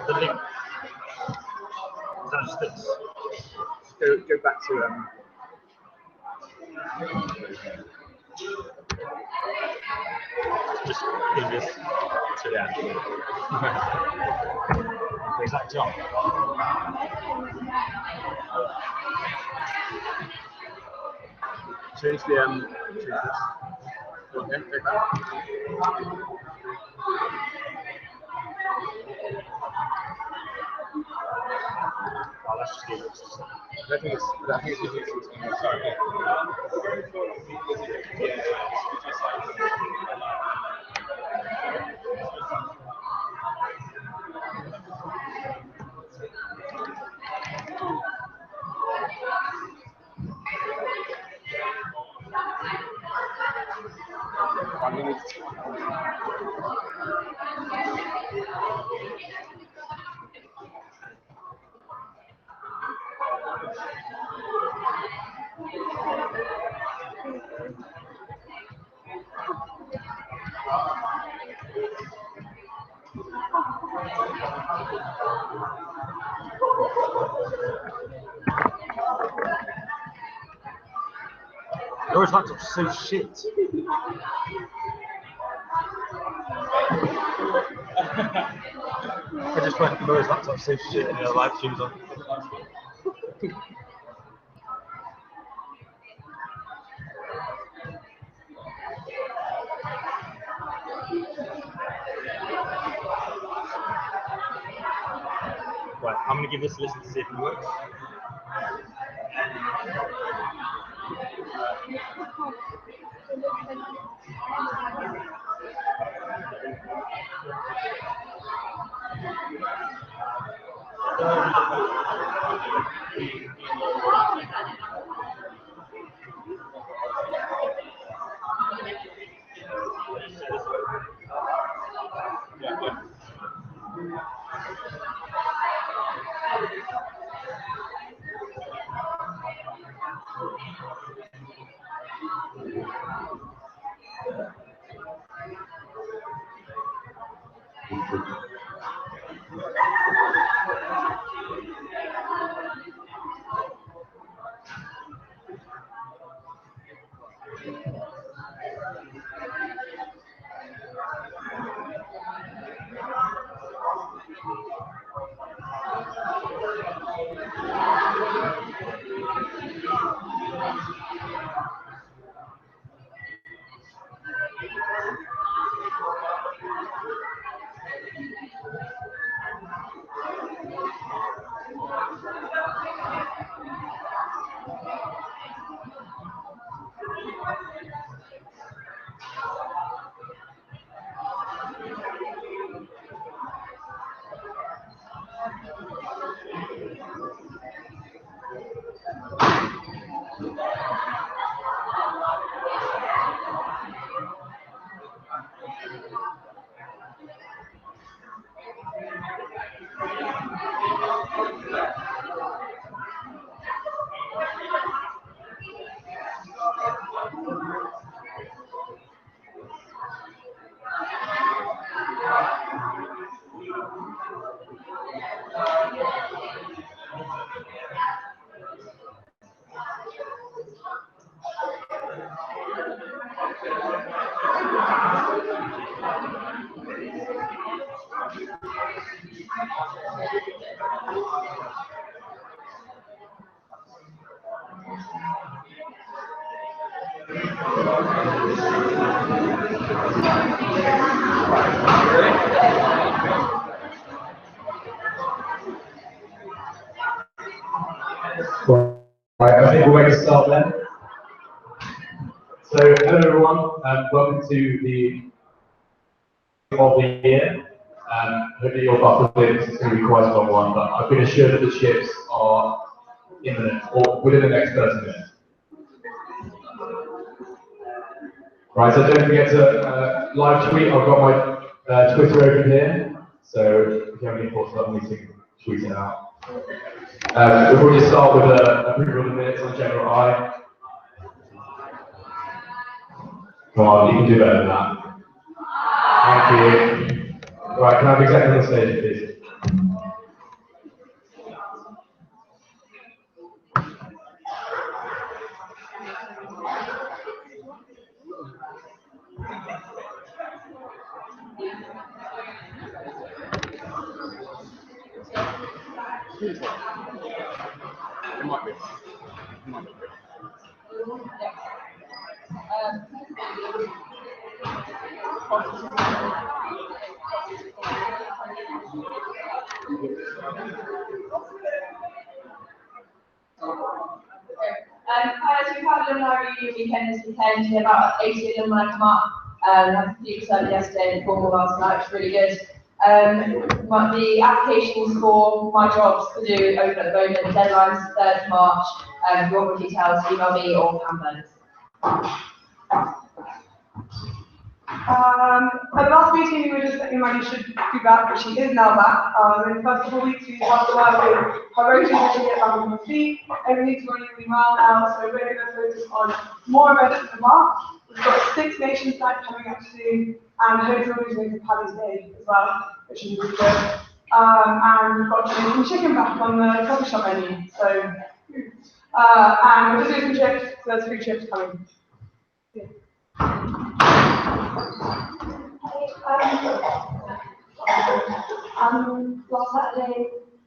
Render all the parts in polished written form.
The link. That sticks. Go back to just do this to the end. Is that John? Change the change this. Okay, take that. Oh, let's just do this. I think it's sorry. Your laptop's so shit. I just went, Laura's laptop's so shit, and her live stream's on. Right, I'm going to give this a listen to see if it works. Right, I think we're ready to start then. So, hello everyone, welcome to the of the year. Hopefully you're buckled in, it's going to be quite a long one, but I've been assured that the ships are imminent, or within the next 30 minutes. Right, so don't forget to live tweet. I've got my Twitter open here, so if you have any thoughts about the meeting, tweet it out. We'll just start with approval of the minutes on general eye. Come on, you can do better than that. Thank you. Right, can I have the executive on the stage, please? It might be. It might be. As we've had an RU weekend this weekend, we had about 80 of them when I come up. Had a few percent yesterday and 4 more last night, it's really good. But the applications for my jobs to do open at the moment, deadline's 3rd March. If you want more details, email me or Pam. At the last meeting, we were just saying Maggie should be back, but she is now back. In the first couple of weeks, we had to work with her routine to get back on her feet. Everything's running really well now, so we're going to focus on more events in March. We've got 6 Nations Night coming up soon, and hopefully we'll be doing Paddy's Day as well, which is really good. And we've got Jamaican chicken back on the coffee shop menu. So, and we're just doing some chips, so there's 3 chips coming. Yeah. Last Saturday,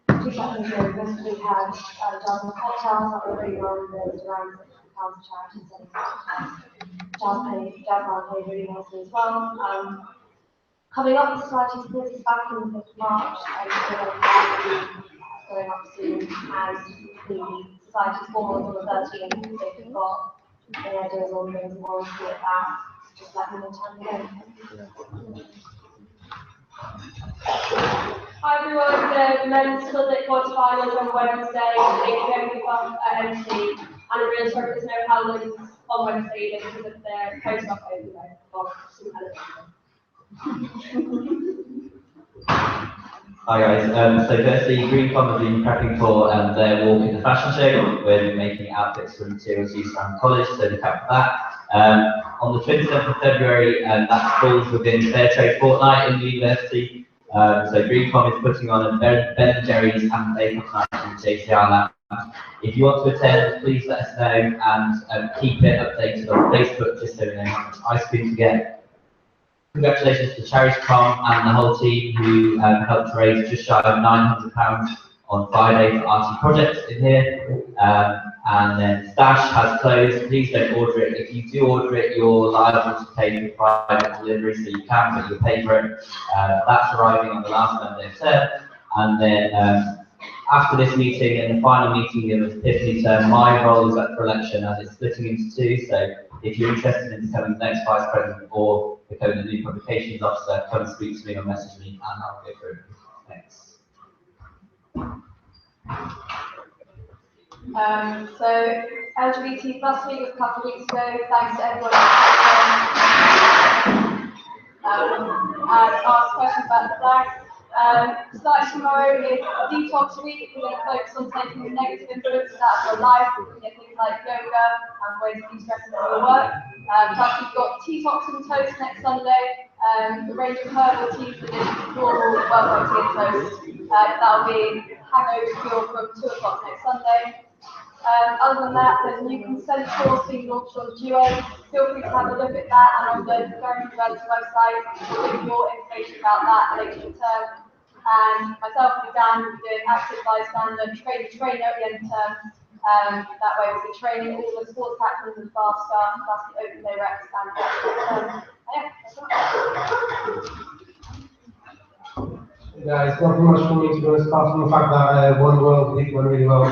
2 Saturdays ago, we had jazz and cocktails that were really well. There was around £60 of charity setting jazz played really nicely as well. Coming up, the Society's 40th back in the 5th of March, and going up soon, and the Society's formal on the 13th, if you've got any ideas on things you want to see at that, just let me know time again. Hi everyone, the men's Celtic quarterfinals on Wednesday, 8 p.m. up at MC, and I'm really sorry there's no Halloween on Wednesday because of the post op opening of some Hi guys, so firstly, Greencom have been prepping for their walk in the fashion show. We're making outfits from materials used around college, so look out for that. On the 27th of February, that falls within Fair Trade Fortnight in the university. So Greencom is putting on a Ben & Jerry's and Bake Off night in the JCR Lounge. If you want to attend, please let us know and keep it updated on Facebook just so we know how much ice cream to get. Congratulations to CharityCom and the whole team who helped raise just shy of £900 on Friday for RT projects in here. And then Stash has closed. Please don't order it. If you do order it, you're liable to pay for private delivery, so you can, but you'll pay for it. That's arriving on the last Monday of term. And then after this meeting and the final meeting of the Epiphany term, my role is up for election as it's splitting into 2. So if you're interested in becoming the next Vice President or becoming the new Publications Officer, come and speak to me or message me and I'll go through it. Thanks. So LGBT Plus Week was a couple of weeks ago. Thanks to everyone who asked questions about the flags. Starting tomorrow is Detox Week. We're going to focus on taking the negative influences out of your life. Things like yoga and ways to de-stress from your work. Plus we've got tea tox and toast next Sunday. The range of herbal teas that is normal, well tea and toast. That'll be hangover cure from 2 o'clock next Sunday. Other than that, there's a new consent course being launched on Duo. Feel free to have a look at that and on the Very Relevant website. We'll give you more information about that later in the term. And myself and Dan will be doing active bystander trainer at the end of the term. That way we'll be training all the sports captains and fast staff, plus the open day reps and yeah, that's right. Yeah, it's not too much for me to go apart from the fact that One World League went really well.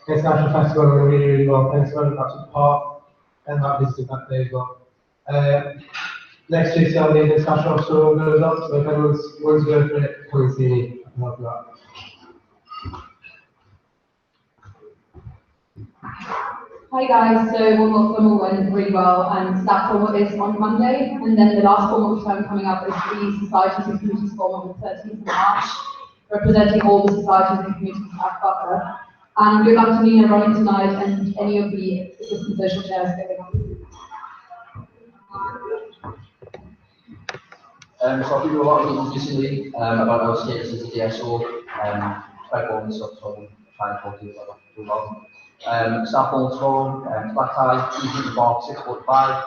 International Festival went really, really well. Thanks very much to Park and that visited that day as well. Next JCR Meeting International Officer goes up, so if anyone's wants to go for it, come and see me. I love that. Hi guys, so formal went really well, and that formal is on Monday, and then the last formal term coming up is the Societies and Communities Forum on the 13th of March, representing all the societies and communities at Butler. And good luck to Nina running tonight and any of the assistant social chairs going on. So I've been a lot of meetings recently about our status as a DSO. Quite boring stuff, so I'm trying to talk to you about that too long. Staff hall tomorrow, flat tie, usually about 6:45,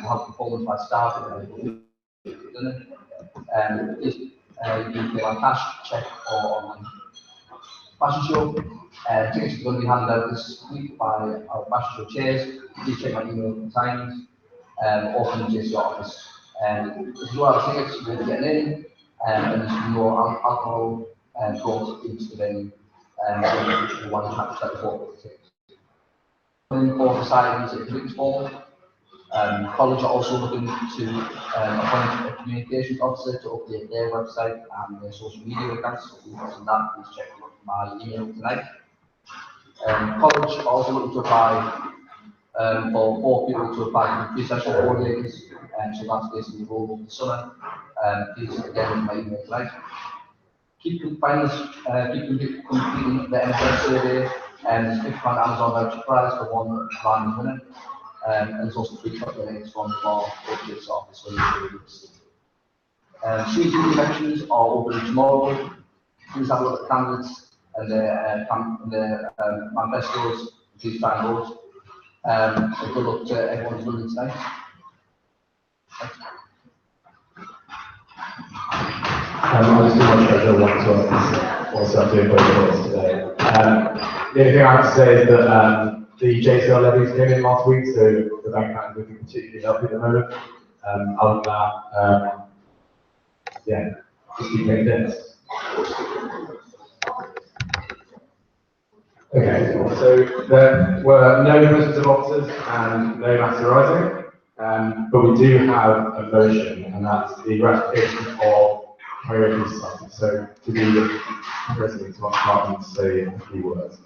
help performance by staff, is you can pay by cash, check, or online. Fashion show, tickets are going to be handed out this week by our fashion show chairs. Please check my email for signings, or from the JCR office. If you have tickets, you'll be getting in, and there's no alcohol brought into the venue. If you want to have to check for tickets. For societies at Drinks Ball, college are also looking to appoint a communications officer to update their website and their social media accounts. So if you're interested in that, please check my email tonight. College are also looking to apply for 4 people to apply for pre-session coordinators, so that's basically the role over the summer. Please again my email tonight. Keep completing the NSF survey, and there's £50 Amazon voucher prize for one random winner. And there's also free chocolate eggs from the bar at this office when you Street Union elections are open tomorrow. Please have a look at the candidates and their manifestos. Please try and vote. Good luck to everyone who's running tonight. I just do want to show one to us, also I'm doing both of us today. The only thing I have to say is that the JCR levies came in last week, so the bank account is looking particularly healthy at the moment. Other than that, yeah, just keep paying debts. Okay, so there were no questions of officers and no matter rising, but we do have a motion, and that's the ratification of priority society. So to the president of our department to say a few words.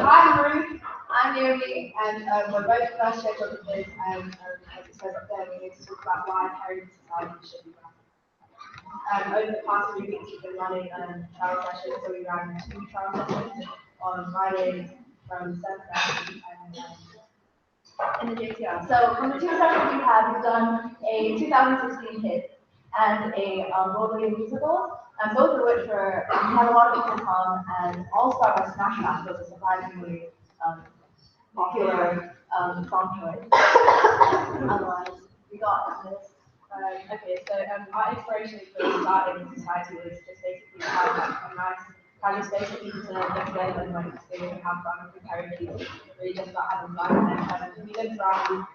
I'm Ruth, I'm Naomi, and we're both first year geographers, and as it says up there, we need to talk about why Heritage Society should be run. Over the past 3 weeks, we've been running trial sessions, so we ran 2 trial sessions on Fridays from 7:30 and in the JCR. So from the 2 sessions we've done a 2016 hit and a Broadway musical, and both of which were, we had a lot of people come, and All Star by Smash Mouth was a surprisingly popular song choice. Otherwise, we got this. Okay, so our inspiration for starting the society was just basically to have a nice kind of space for people to get together and like stay and have fun with karaoke. Really just about having fun, and we lived around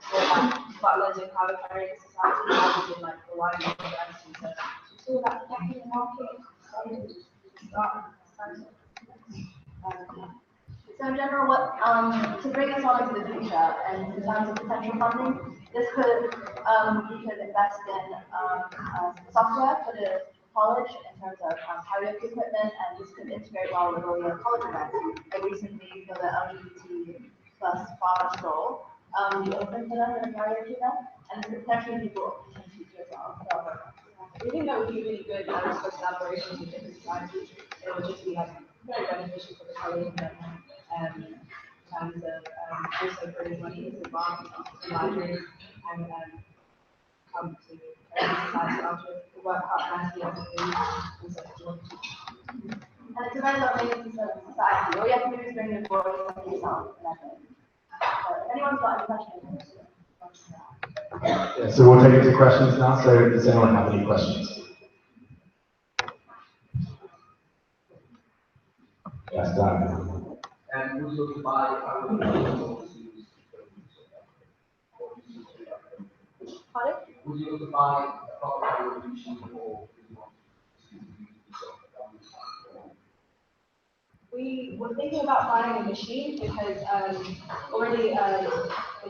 butlers and have a karaoke society, and we did like the wine events, and so all that decking and marketing. So in general, to bring us on into the future and in terms of potential funding, this could, we could invest in software for the college in terms of karaoke equipment, and this could integrate well with all the college events. Like recently, for the LGBT plus bar stroll, we opened for them in a karaoke event, and this could potentially be brought in the future as well. So, we think that would be really good for collaborations with different societies. It would just be like very beneficial for the college and in terms of also bringing money into the bar and libraries and come to society after the work out nicely as and such. And it's a very lovely piece of society. All you have to do is bring the voice of yourself, and that's it. So if anyone's got any questions, Yeah, so we'll take it to questions now. So does anyone have any questions? Yes, Dan. And we look to buy our Pardon? would you look to buy a proper machine or We were thinking about buying a machine because already in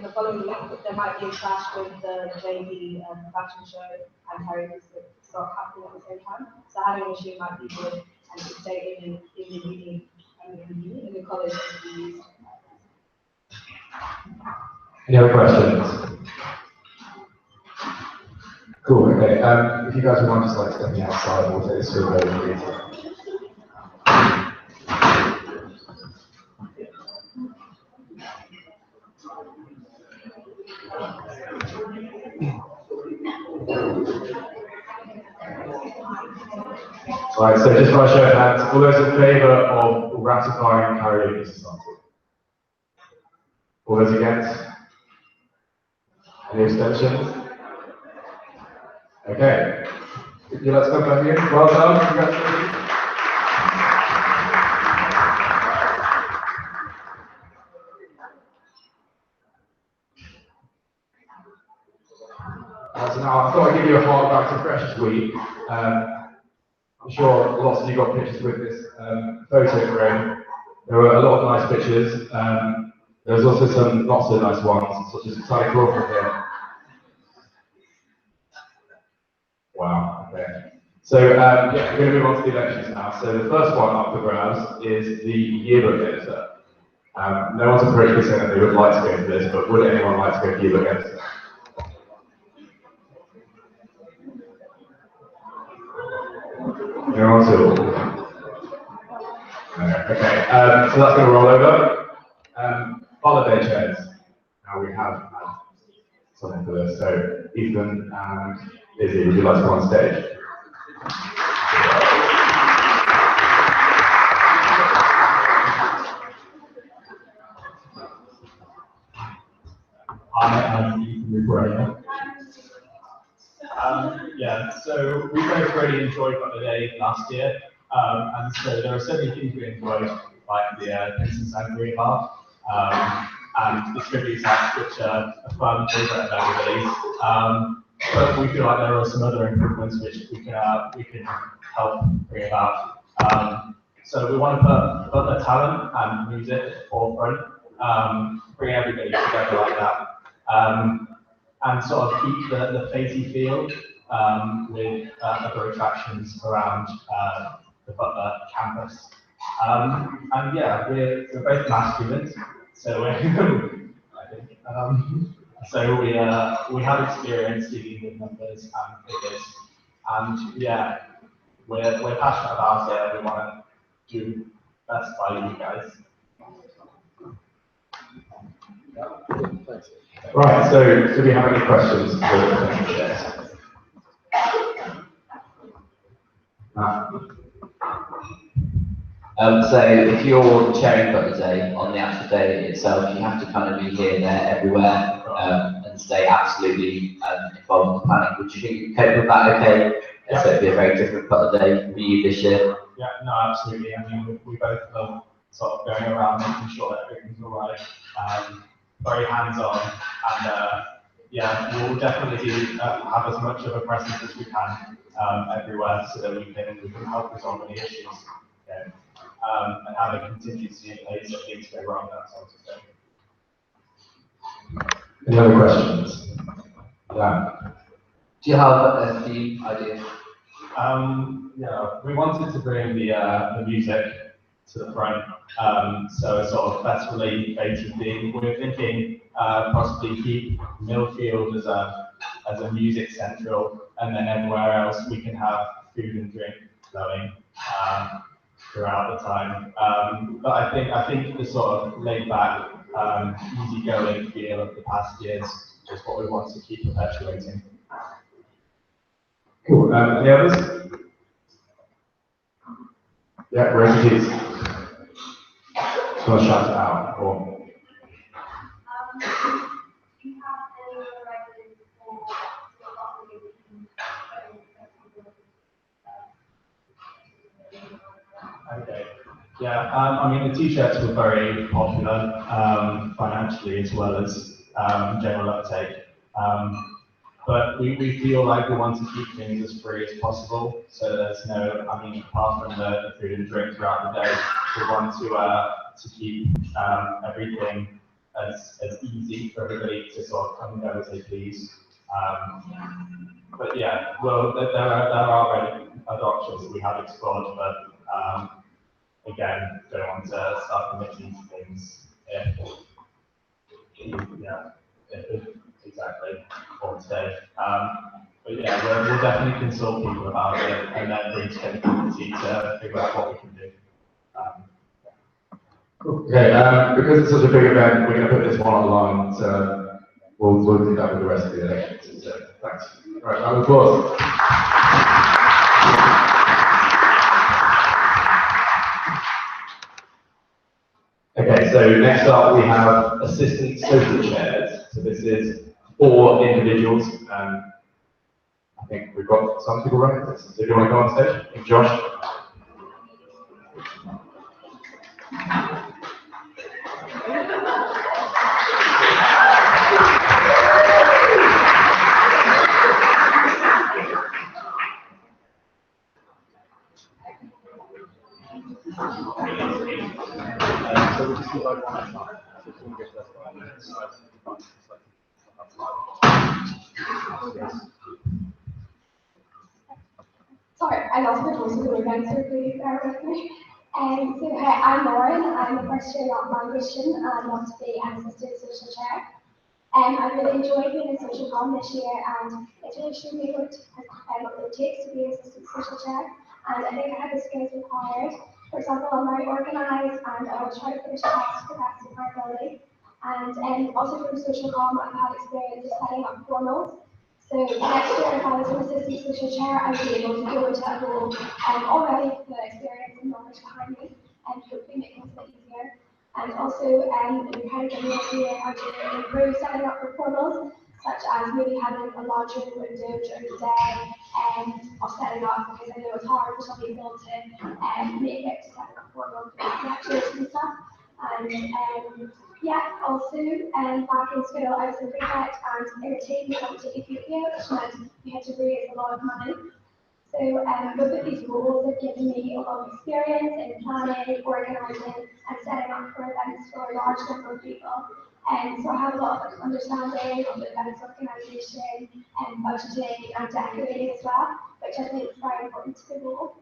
the following week there might be a clash with the JV fashion show and Harry's stock happening at the same time. So having a machine might be good and to stay in the uni in the college and be used. Any other questions? Cool, okay. If you guys would mind just like stepping outside, we'll take this to a very meeting. Right, so just by show of hands, all those in favour of ratifying karaoke society? All those against? Any abstentions? Okay. Would you like to come back here? Well done, congratulations. So now I thought I'd give you a hard back to Freshers Week. I'm sure lots of you got pictures with this photo frame. There were a lot of nice pictures. There was also some not so nice ones, such as Sally Crawford here. Wow, okay. So yeah, we're going to move on to the elections now. So the first one up for grabs is the yearbook editor. No one's approached me saying that they would like to go for this, but would anyone like to go for yearbook editor? Anyone at all? Okay, so that's going to roll over. Holiday chairs. Now we have something for this. So Ethan and Izzy, would you like to come on stage? Hi, I'm Ethan Rubrainer. Yeah, so we both really enjoyed Holiday last year, and so there are so many things we enjoyed, like the Princess Angry Bar, and the tribute acts, which are a fun favourite of everybody's. But we feel like there are some other improvements which we can help bring about. So we want to put the talent and music at the forefront, bring everybody together like that. And sort of keep the Facey feel with other attractions around the Butler campus. And yeah, we're both maths students, so we're, I think, so we have experience dealing with numbers and figures, and yeah, we're passionate about it. And we want to do best by you guys. Right, so do we have any questions for the chairs? So if you're chairing Butler Day, on the actual day itself, you have to kind of be here, there, everywhere, and stay absolutely involved in the planning. Would you cope with that okay? Yeah. So it'd be a very different Butler Day for you this year? Yeah, no, absolutely. I mean, we both love sort of going around making sure that everything's all right. Very hands-on, and yeah, we'll definitely have as much of a presence as we can everywhere, so that we can help resolve any issues, okay? And have a contingency in place if things go wrong, that sort of thing. Any other questions? Yeah. Do you have a theme idea? Yeah, we wanted to bring the music to the front, so a sort of festival-y creative theme. We were thinking possibly keep Millfield as a music central, and then everywhere else we can have food and drink flowing throughout the time. But I think the sort of laid-back, easy-going feel of the past years is what we want to keep perpetuating. Cool. Any others? Yeah, raise your keys. Just want to shout it out. Or... Okay. Yeah, I mean, the t-shirts were very popular financially as well as general uptake. But we feel like we want to keep things as free as possible. So there's no, I mean, apart from the food and drink throughout the day, we want to keep everything as easy for everybody to sort of come and go as they please. But yeah, well, there are other options that we have explored, but again, don't want to start committing to things if exactly for today. But But yeah, we'll definitely consult people about it and then bring together the community to figure out what we can do. Okay, because it's such a big event, we're going to put this one online, so we'll do that with the rest of the elections. So thanks. All right, round of applause. Okay, so next up we have assistant social chairs. So this is 4 individuals. I think we've got some people running this. So do you want to go on stage? Josh? So we just invite one at a time. So if you want to get that Sorry, I lost my voice with again, so please bear with me. So hi, I'm Lauren. I'm a first year language student and I want to be an assistant social chair. I really enjoyed being a social com this year and it's really shown me what it takes to be an assistant social chair. And I think I have the skills required. For example, I'm very organised and I will try to finish tasks to the best of my ability. And also from social com, I've had experience of setting up formals. So next year, if I was an assistant social chair, I would be able to go into that role already with the experience and knowledge behind me and hopefully make things a bit easier. And also, you kind of give me an idea how to improve setting up for portals, such as maybe having a larger window during the day of setting up, because I know it's hard for some people to make it to setting up portals for lectures and stuff. And yeah, also back in school, I was in prefect and it would take me up to Ethiopia, which meant we had to raise a lot of money. So both of these roles have given me a lot of experience in planning, organising, and setting up for events for a large number of people. And so I have a lot of understanding of the events organisation and budgeting and decorating as well, which I think is very important to the role.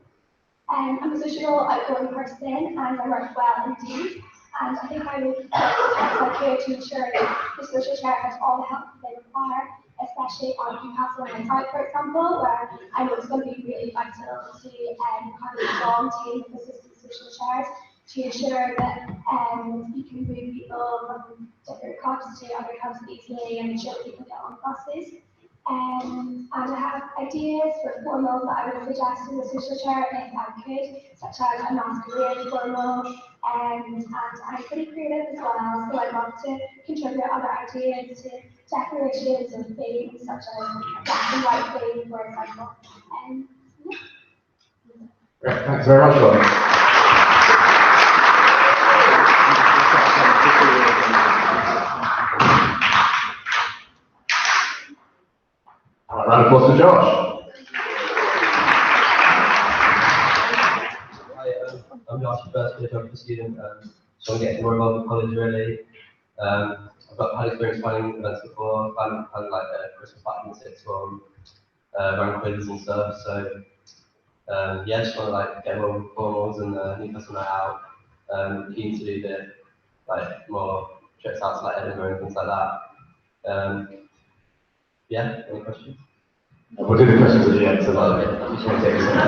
I'm a social outgoing person and I work well in teams. And I think I would do as I could to ensure that the social chair has all the help they require, especially on Newcastle and site, for example, where I know it's going to be really vital to have a strong team of assistant social chairs to ensure that you can move people from different clubs to other clubs easily and ensure people get on buses. And I have ideas for formals that I would suggest to the social chair if I could, such as a masquerade formal, and I'm pretty creative as well, so I'd love to contribute other ideas to decorations and themes, such as black and white theme, for example. Yeah. Great, thanks very much, Lauren. Round of applause for Josh. Hi, I'm Josh, first year geography student, so I'm getting more involved with college really. I've had experience planning events before, planned like Christmas party in sixth form, ran quizzes and stuff, so yeah, just want to like get more with formals and Newcastle night out. Keen to do the like more trips out to like Edinburgh and things like that. Yeah, any questions? We'll do the questions at the end, so like, just want to take a second.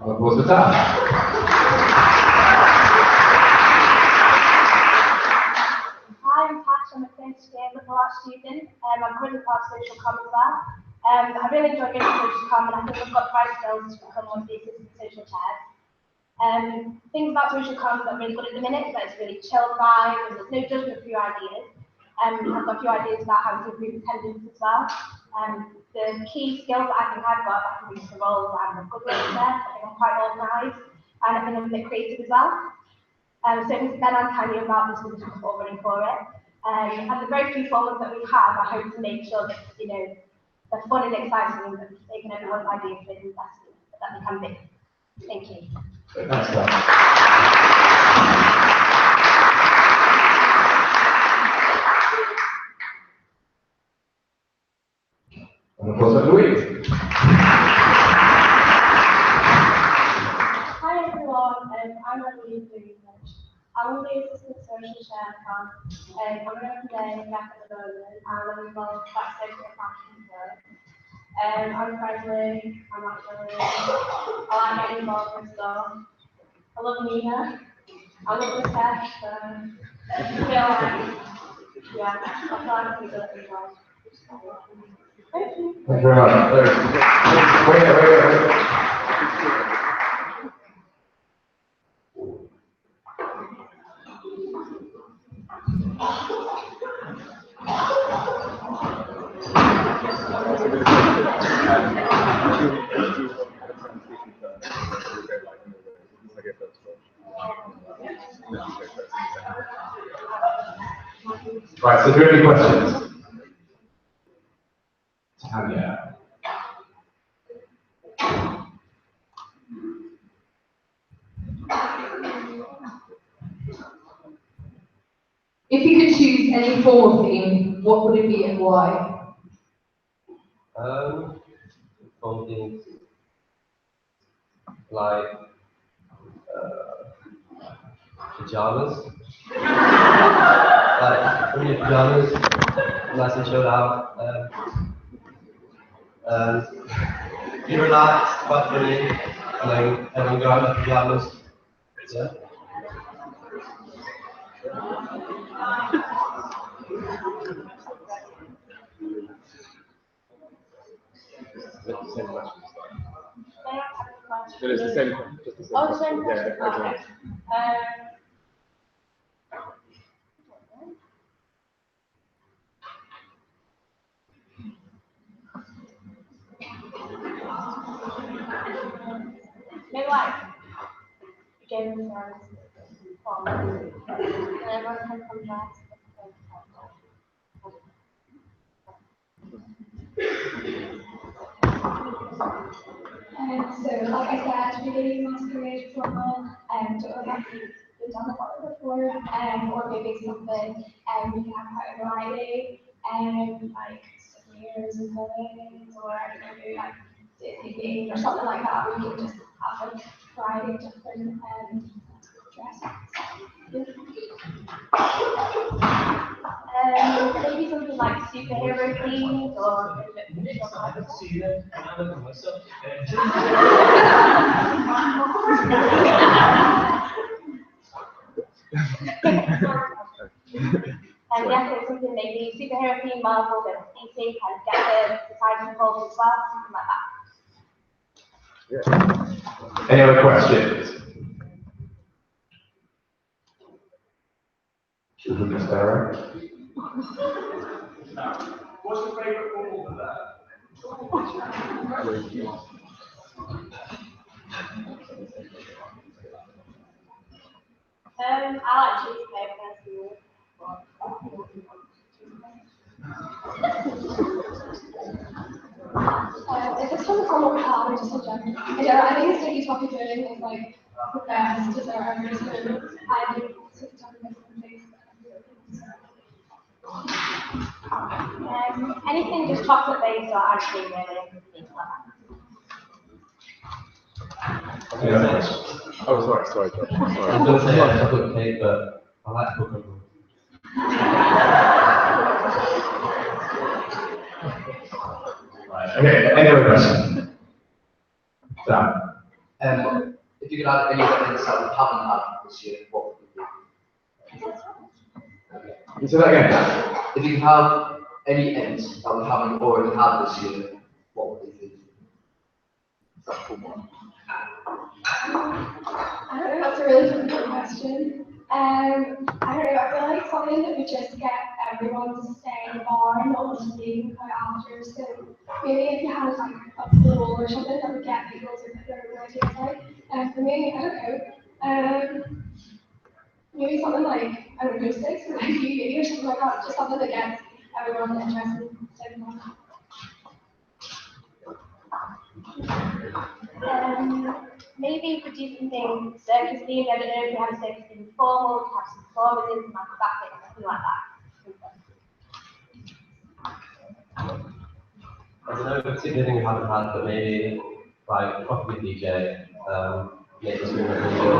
Applause for that. Hi, I'm Tash, I'm a first year liberal arts student. I'm currently part of social com as well. I really enjoy going to social com and I think I've got the right skills to become one of the assistant social chairs. Things about social com that are really good at the minute is that it's really chill vibe and there's no judgment for your ideas. I've got a few ideas about how to improve attendance as well. The key skills that I think I've got, I can reach the roles, I'm a good listener, I think I'm quite organised, and I think I'm a bit creative as well. So then I'll tell you about this position before running for it. And the very few formats that we have, I hope to make sure that, you know, they're fun and exciting and taking everyone's ideas and the best that they can be. Thank you. Thanks, Tom. And of course, Louise. assistant social share account. I'm working there in Gap at the moment, and I'm involved backstage with the fashion for it. I'm friendly, I'm actually, I like getting involved with stuff. I love Nina, I love the tech, so I feel like, yeah, I feel like I'm good at it well. Thank you. Thank you very much. Wait. Right, so do you have any questions? Tanya. If you could choose any form of theme, what would it be and why? Something like pajamas. Like when you're pajamas, nice and chilled out. You relax, quite funny, and then everyone go out in pajamas. Yeah. It's the same question. Just the same Oh, question. same question. Yeah, Okay. Maybe like Game of Thrones. And everyone can come back. So, like I said, really masquerade drama, to have been done a lot before, or maybe something, we can have quite a variety, like souvenirs and clothing, or I don't know, maybe like Disney themed or something like that. We can just have a variety of different dresses. Maybe something like superhero themed or yeah, so something maybe superhero themed, Marvel, but DC, kind of get the society involved as well, something like that. Yeah. Any other questions? Sarah? What's your favourite football player? I like cheesecake personally. If it's from a formal card or just a general, yeah, I think sticky toffee pudding is like the best dessert ever. So I think sticky toffee pudding is Anything just chocolate based or ice cream really. Yeah. Oh, sorry. I was going to say chocolate cake, but I like coconut. Right. Okay, any other questions? Sam? If you could add any other things that we haven't had this year, what would it be? Say that again. If you could have any ends that we haven't already had this year, what would it be? That's a really difficult question. I don't know, I feel like something that would just get everyone to stay in the bar and not just leave out after. So maybe if you had like a pool or something that would get people to put their ideas out. For me, I don't know. Maybe something like, I don't know, sticks or like TV or something like that. Just something that gets everyone interested in staying in the bar. Maybe you could do something circus themed. I don't know if you have a circus themed formal, to have some performances, some acrobatics, something like that. I don't know, particularly thing we haven't had, but maybe like coffee DJ, make this room really good.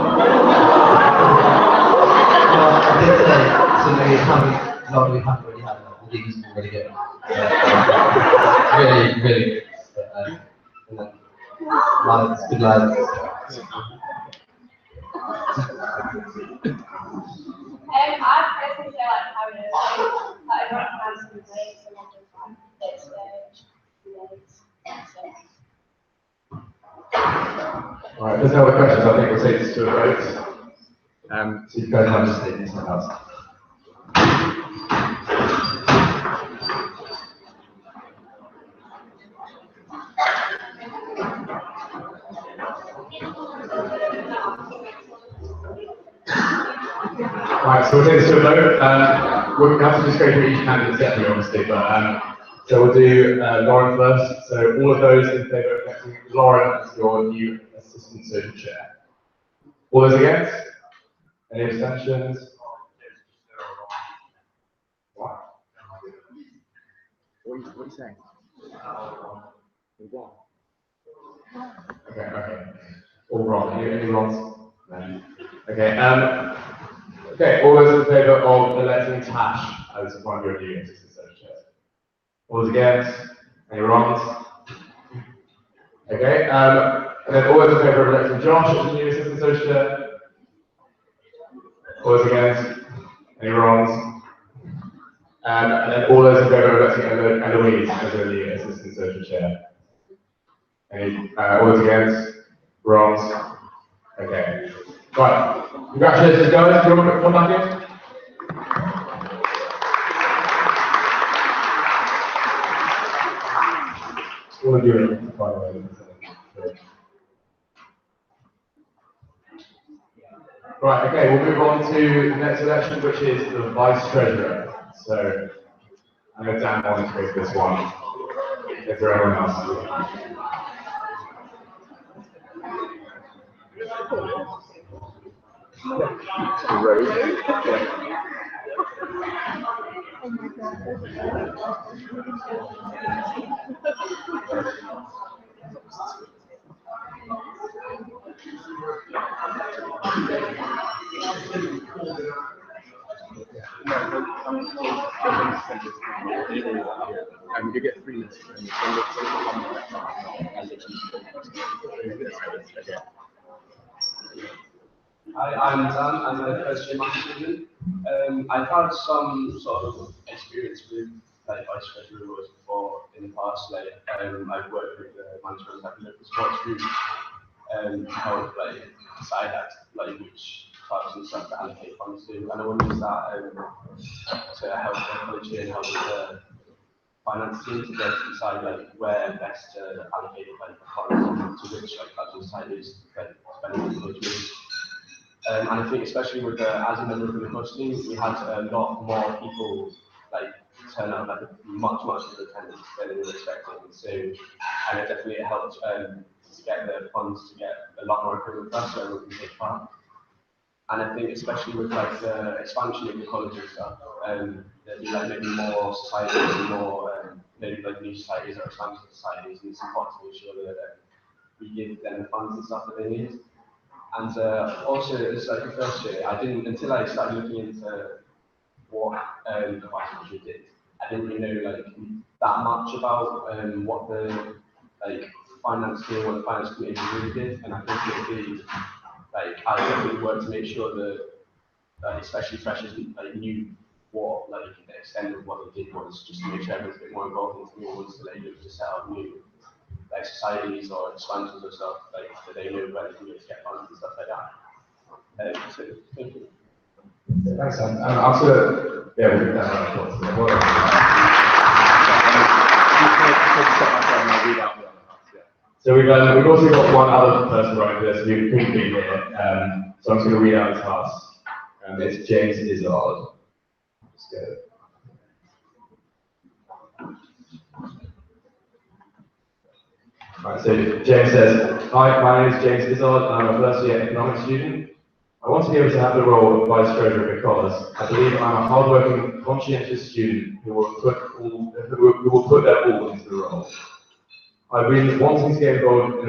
I did say, so we haven't really had that. I think this has been really good. Really, really good. But, and then, lads, good lads. I personally say like how it is. Like everyone has some breaks and then just like it's Alright, there's no other questions. I think we'll take this to a vote. So you guys have to stay in the house. Right, so we'll take this to a vote. We'll have to just go through each candidate separately, obviously, but so we'll do Lauren first. So all of those in favour of electing Lauren as your new Assistant Social Chair. All those against? Any abstentions? What? What are you saying? What? Okay. All wrong. Any wrongs? No. Okay. Okay. All those in favour of electing Tash as one of your new Assistant Social Chairs. All those against? Any wrongs? Okay. And then all those in favour of electing Josh as the new Assistant Social Chair. All those against? Any wrongs? And then all those in favour of electing Eloise as the new Assistant Social Chair. Any, all those against? Wrongs? Okay. Right. Congratulations, guys. Do you want to come back in? All of you, by the way. Right, okay, we'll move on to the next election, which is the Vice Treasurer. So, I know Dan wanted to go for this one. Is there anyone else? And you get 3 minutes. Hi, I'm Dan. I'm a first year maths student. I've had some sort of experience with like vice treasurer roles before in the past. Like I've worked with the management of the sports group to help like decide like which clubs and stuff to allocate funds to. And I want to use that to help the college here and help with the finance team to decide like where best to allocate like funds to which like clubs and societies like spending the college with. And I think especially with as a member of the coach team, we had a lot more people like turn out like much more attendance than we were expecting. So, and it definitely helped to get the funds to get a lot more equipment for us so everyone can take part. And I think especially with like the expansion of the college and stuff, there'd be like maybe more societies and more maybe like new societies or expansion societies, and it's important to make sure that we give them the funds and stuff that they need. And also, it's like the first year, I didn't, until I started looking into what the vice treasurer did, I didn't really know like that much about what the like finance team or the finance committee really did. And I think it would be like I definitely work to make sure that especially freshers like knew what like the extent of what they did was, just to make sure everyone's a bit more involved in the ones that they look to set up new like societies or expansions or stuff, like that they know where they can get funds and stuff like that. So thank you. Thanks, Sam. After, yeah, we'll do that. So we've also got one other person running this who couldn't be here. So I'm just going to read out his task. It's James Izzard. Just go. Right, so James says, hi, my name is James Izzard, and I'm a first year economics student. I want to be able to have the role of vice treasurer because I believe I'm a hardworking, conscientious student who will put their all into the role. I've been wanting to get involved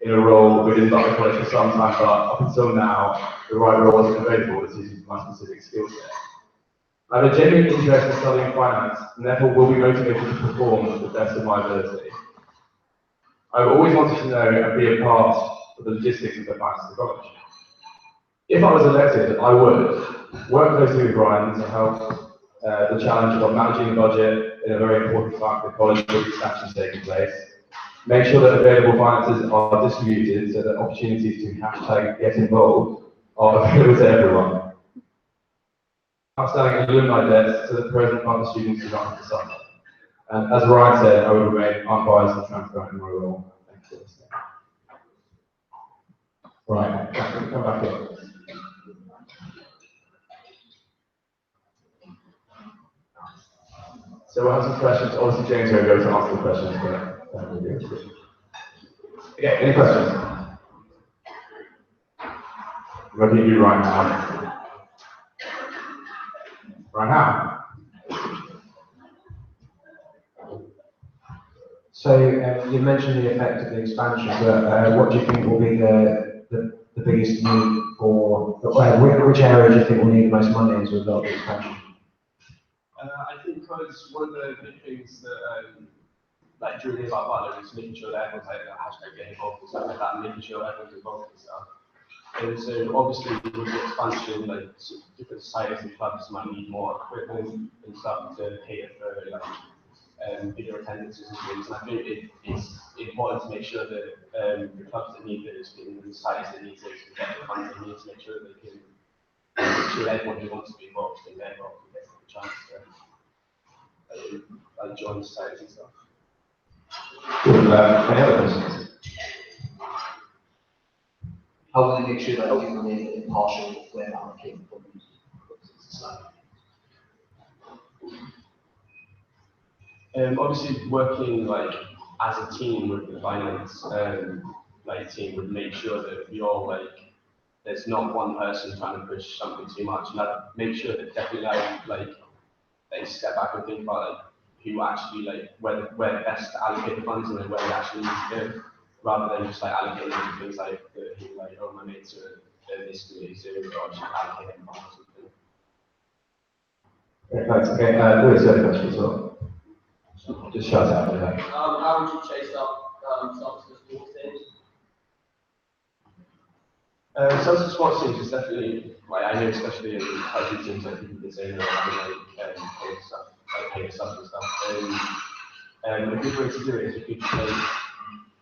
in a role within the college for some time, but up until now, the right role wasn't available that suited my specific skill set. I have a genuine interest in studying finance, and therefore will be motivated to perform to the best of my ability. I've always wanted to know and be a part of the logistics of the finance of the college. If I was elected, I would work closely with Brian to help the challenge of managing the budget in a very important part of the college with expansion taking place. Make sure that available finances are distributed so that opportunities to hashtag get involved are available to everyone. Outstanding alumni debts so that the present partner students do not have to suffer. And as Ryan said, I will remain unbiased and transparent in my role. Thank you for listening. Right, come back in. So we'll have some questions. Obviously, James will go to answer the questions, but that will be good. Okay, any questions? What do you do right now? Right now? So you mentioned the effect of the expansion, but what do you think will be the biggest need for, which area do you think will need the most money as a result of the expansion? I think because one of the big things that like during our partner is making sure that everyone's like hashtag get involved and stuff like that, and making sure everyone's involved and stuff. And so obviously with the expansion, like different societies and clubs might need more equipment and stuff to cater for like bigger attendances and things. And I think it's important to make sure that the clubs that need those and the societies that need those can get the funds they need to make sure that they can make sure everyone who wants to be involved can get involved and get the chance to like join societies and stuff. Cool. Any other questions? How will they make sure that you remain impartial when allocating funds to society? Obviously, working like as a team with the finance like team would make sure that we all like there's not one person trying to push something too much, and that make sure that definitely like they step back and think about like who actually like where best to allocate the funds and then where they actually need to go, rather than just like allocating things like like oh my mates are this committee, so I'll just allocate them or something. Okay, thanks. Okay, Louis, you had a question as well. Just shout out for that. How would you chase up substance sports teams? Substance sports teams is definitely like I know, especially in high teams, like people can say they're having like pay stuff and stuff. A good way to do it is you could say,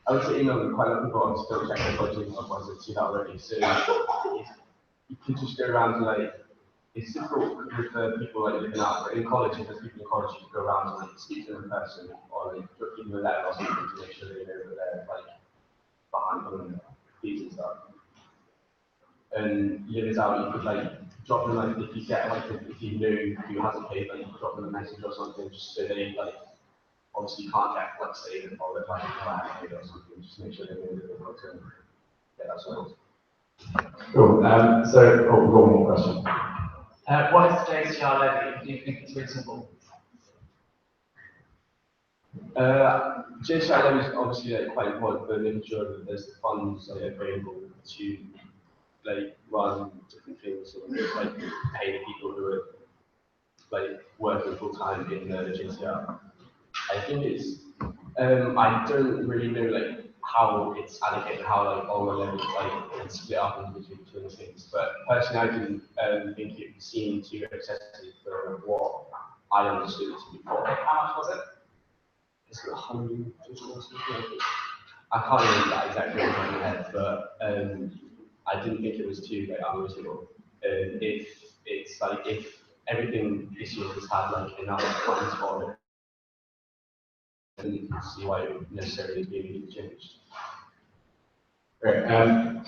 I would say email them quite a lot of people to still check their budget, otherwise they've seen that already. So you could just go around and like it's difficult with people like living out, but in college, if there's people in college, you can go around and like speak to them in person or like give them a letter or something to make sure they know that they're like behind on fees and stuff. And live it out, you could like drop them like if you get like if you know who hasn't paid, like you could drop them a message or something just so they like obviously you can't get like say that or like I haven't paid or something, just make sure they know that they've got to get that sorted. Cool. So we've got one more question. What is the JCR levy? Do you think it's reasonable? JCR levy is obviously like, quite important for making sure that there's the funds available to like run different things and like pay the people who are like working full time in the JCR. I think it's I don't really know like how it's allocated, how like all the levels like it's split up into between the things. But personally, I didn't think it seemed too excessive for what I understood it to be for. How much was it? It's 100 or something. I can't remember that exactly off my head, but I didn't think it was too like unreasonable. If it's like if everything this year has had like enough funds for it, I didn't see why it would necessarily be changed. Great. I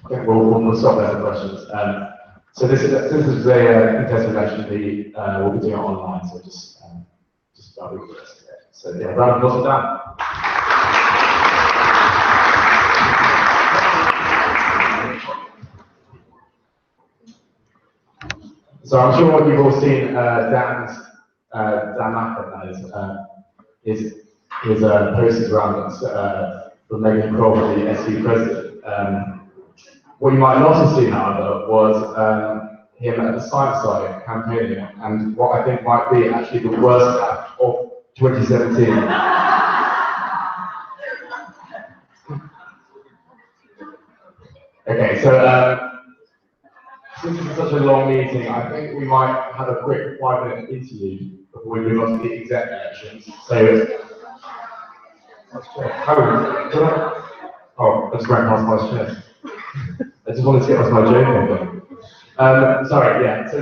think we'll stop there for questions. So this is a contested election. We'll be doing it online, so just start with this. So yeah, round of applause for that. So I'm sure you've all seen Dan Macker, that is his posters around us from Megan Crawford, the SU president. What you might not have seen, however, was him at the science side campaigning, and what I think might be actually the worst act of 2017. Okay, so since it's such a long meeting, I think we might have a quick 5-minute interview before we move on to the exec elections. So, I just ran past my chest. I just wanted to get past my joke. Sorry, yeah, so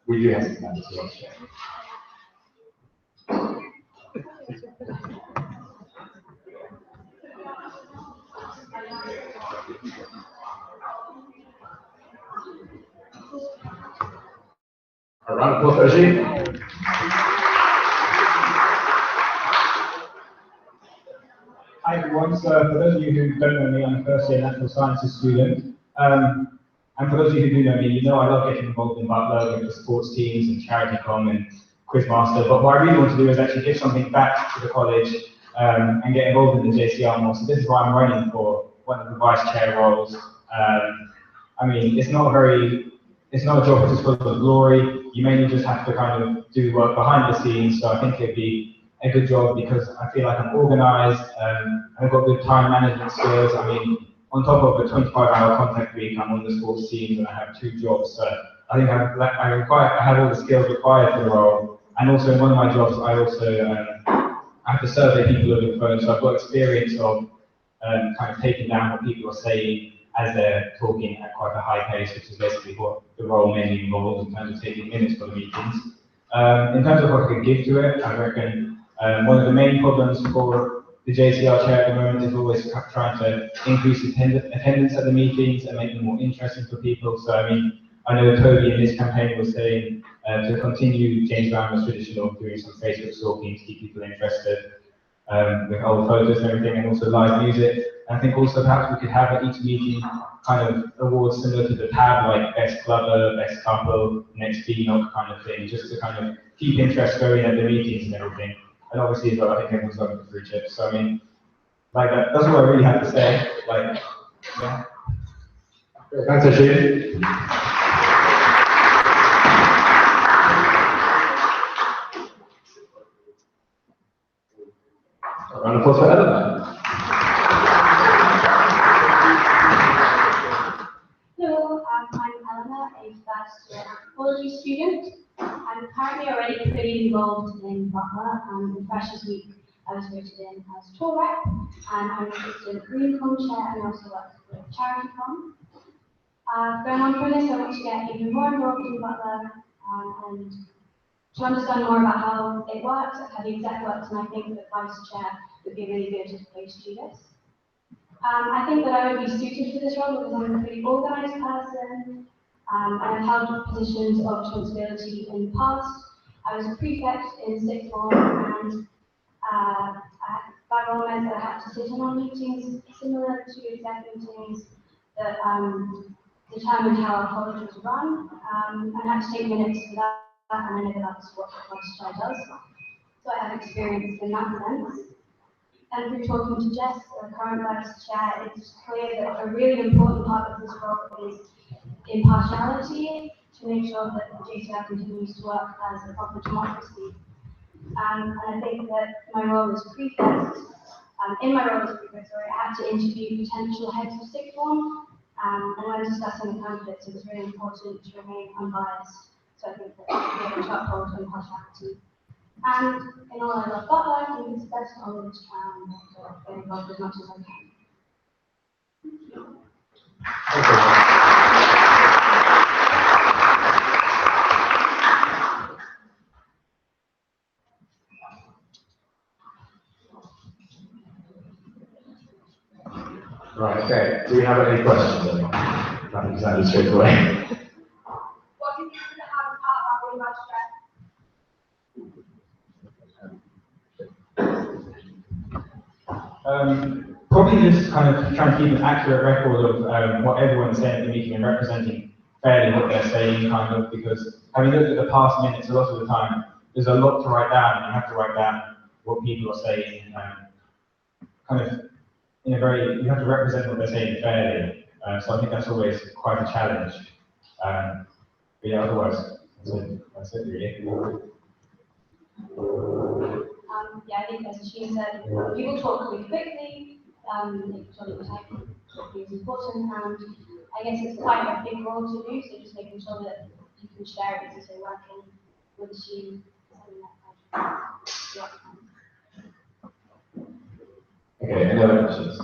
we do have some members who want to share. A round of applause for Ajit. Hi everyone, so for those of you who don't know me, I'm a first year natural sciences student. And for those of you who do know me, you know I love getting involved in Butler with the sports teams and charity com and Quizmaster, but what I really want to do is actually give something back to the college and get involved in the JCR more. So this is why I'm running for one of the vice chair roles. I mean, it's not a job which is full of glory. You mainly just have to kind of do work behind the scenes, so I think it'd be a good job because I feel like I'm organized, I've got good time management skills. I mean, on top of a 25-hour contact week, I'm on the sports teams and I have 2 jobs. So I think I have all the skills required for the role. And also in one of my jobs, I also have to survey people over the phone. So I've got experience of kind of taking down what people are saying as they're talking at quite a high pace, which is basically what the role mainly involves in terms of taking minutes for the meetings. In terms of what I could give to it, I reckon one of the main problems for the JCR chair at the moment is always trying to increase attendance at the meetings and make them more interesting for people. So I mean, I know Toby in this campaign was saying to continue James Brown's tradition of doing some Facebook stalking to keep people interested with old photos and everything, and also live music. And I think also perhaps we could have at each meeting kind of awards similar to the tab, like best clubber, best couple, next female kind of thing, just to kind of keep interest going at the meetings and everything. And obviously, as well, I think everyone's looking for free chips. So I mean, like that's what I really have to say. Like, yeah. Thanks, Ajit. A round of applause for Eleanor. Hello, I'm Eleanor, a first-year anthropology student. I'm currently already pretty involved in Butler, and in Freshers Week I was voted in as tour rep, and I'm assistant Green Com chair and also work with Charity Com. Going on from this, I want to get even more involved in Butler and to understand more about how it works, how the exec works, and I think that vice chair would be a really good place to do this. I think that I would be suited for this role because I'm a pretty organised person. I've held positions of responsibility in the past. I was a prefect in 6th form, and that role meant that I had to sit in on meetings similar to exec meetings that determined how our college was run. I had to take minutes for that, and I know that that's what the vice chair does. So I have experience in that sense. And through talking to Jess, the current vice chair, it's clear that a really important part of this role is impartiality, to make sure that the JCR continues to work as a proper democracy. And I think that my role as prefect, in my role as prefect, I had to interview potential heads of sixth form, and when discussing the candidates, it was really important to remain unbiased. So I think that we have to uphold impartiality. And in all, I love Butler, I think it's best to always try and get involved as much as I can. Right, okay. Do we have any questions? Nothing exactly straight away. What do you consider the hardest part about being vice chair? Probably just kind of trying to keep an accurate record of what everyone's saying at the meeting and representing fairly what they're saying, kind of, because having looked at the past minutes, a lot of the time, there's a lot to write down, and you have to write down what people are saying kind of in a very, you have to represent what they're saying fairly. So I think that's always quite a challenge. But yeah, otherwise, that's it really. Yeah, I think as she said, people talk really quickly, making sure that the talking is important, and I guess it's quite a big role to do, so just making sure that you can share it as you're working with the students. Yeah. Okay, any other questions?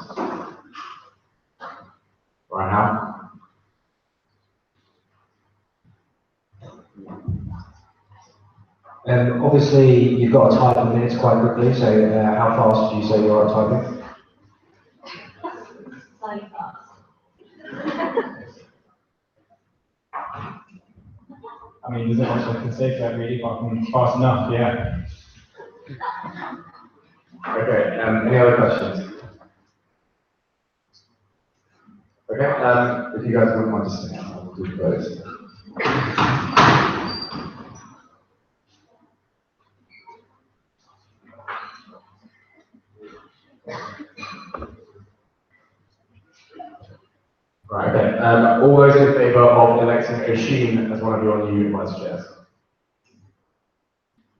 Right now? Obviously, you've got to type in minutes quite quickly, so how fast would you say you're at typing? Slightly fast. I mean, there's not much I can say to that really, apart from fast enough, yeah. Okay, any other questions? Okay, if you guys wouldn't mind just saying, I'll do those. Right, okay. All those in favour of electing Oisin as one of your new vice chairs?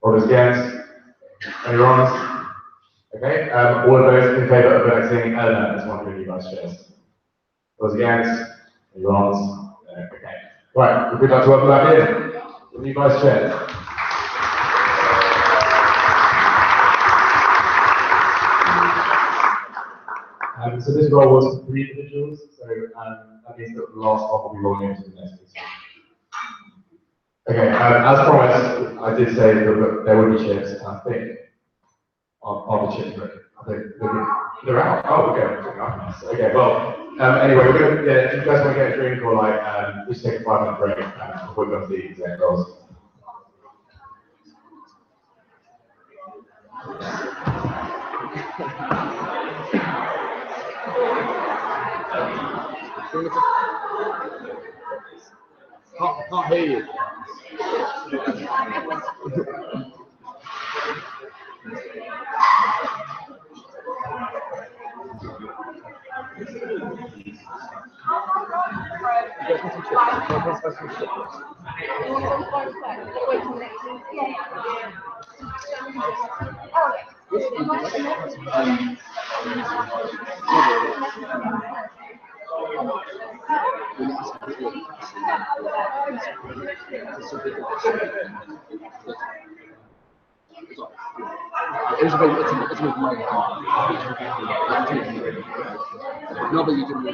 All those against? Any wrongs? Okay. All of those in favour of electing Eleanor as one of your new vice chairs? All those against? Any wrongs? Okay. Right, we'd like to welcome back in the new vice chairs. So this role was for 3 individuals, so that means that the last one will be rolling into the next meeting. Okay, as promised, I did say that there would be chips, and I think are the chips ready? I think they're out. Oh, okay. Nice. Okay, well, anyway, we're going to, yeah, if you guys want to get a drink or like, just take a 5-minute break before we go to the exec roles. Can't hear you. No, but you can do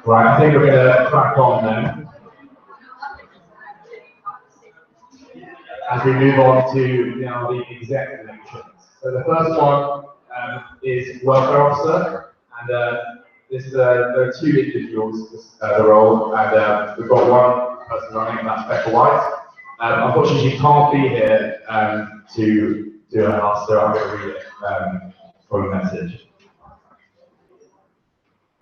Right, I think we're going to crack on then. As we move on to now the exec elections. So the first one is welfare officer, and there are two individuals the role, and we've got one person running, and that's Becca White. Unfortunately, she can't be here to do her house, so I'm going to read it from a message.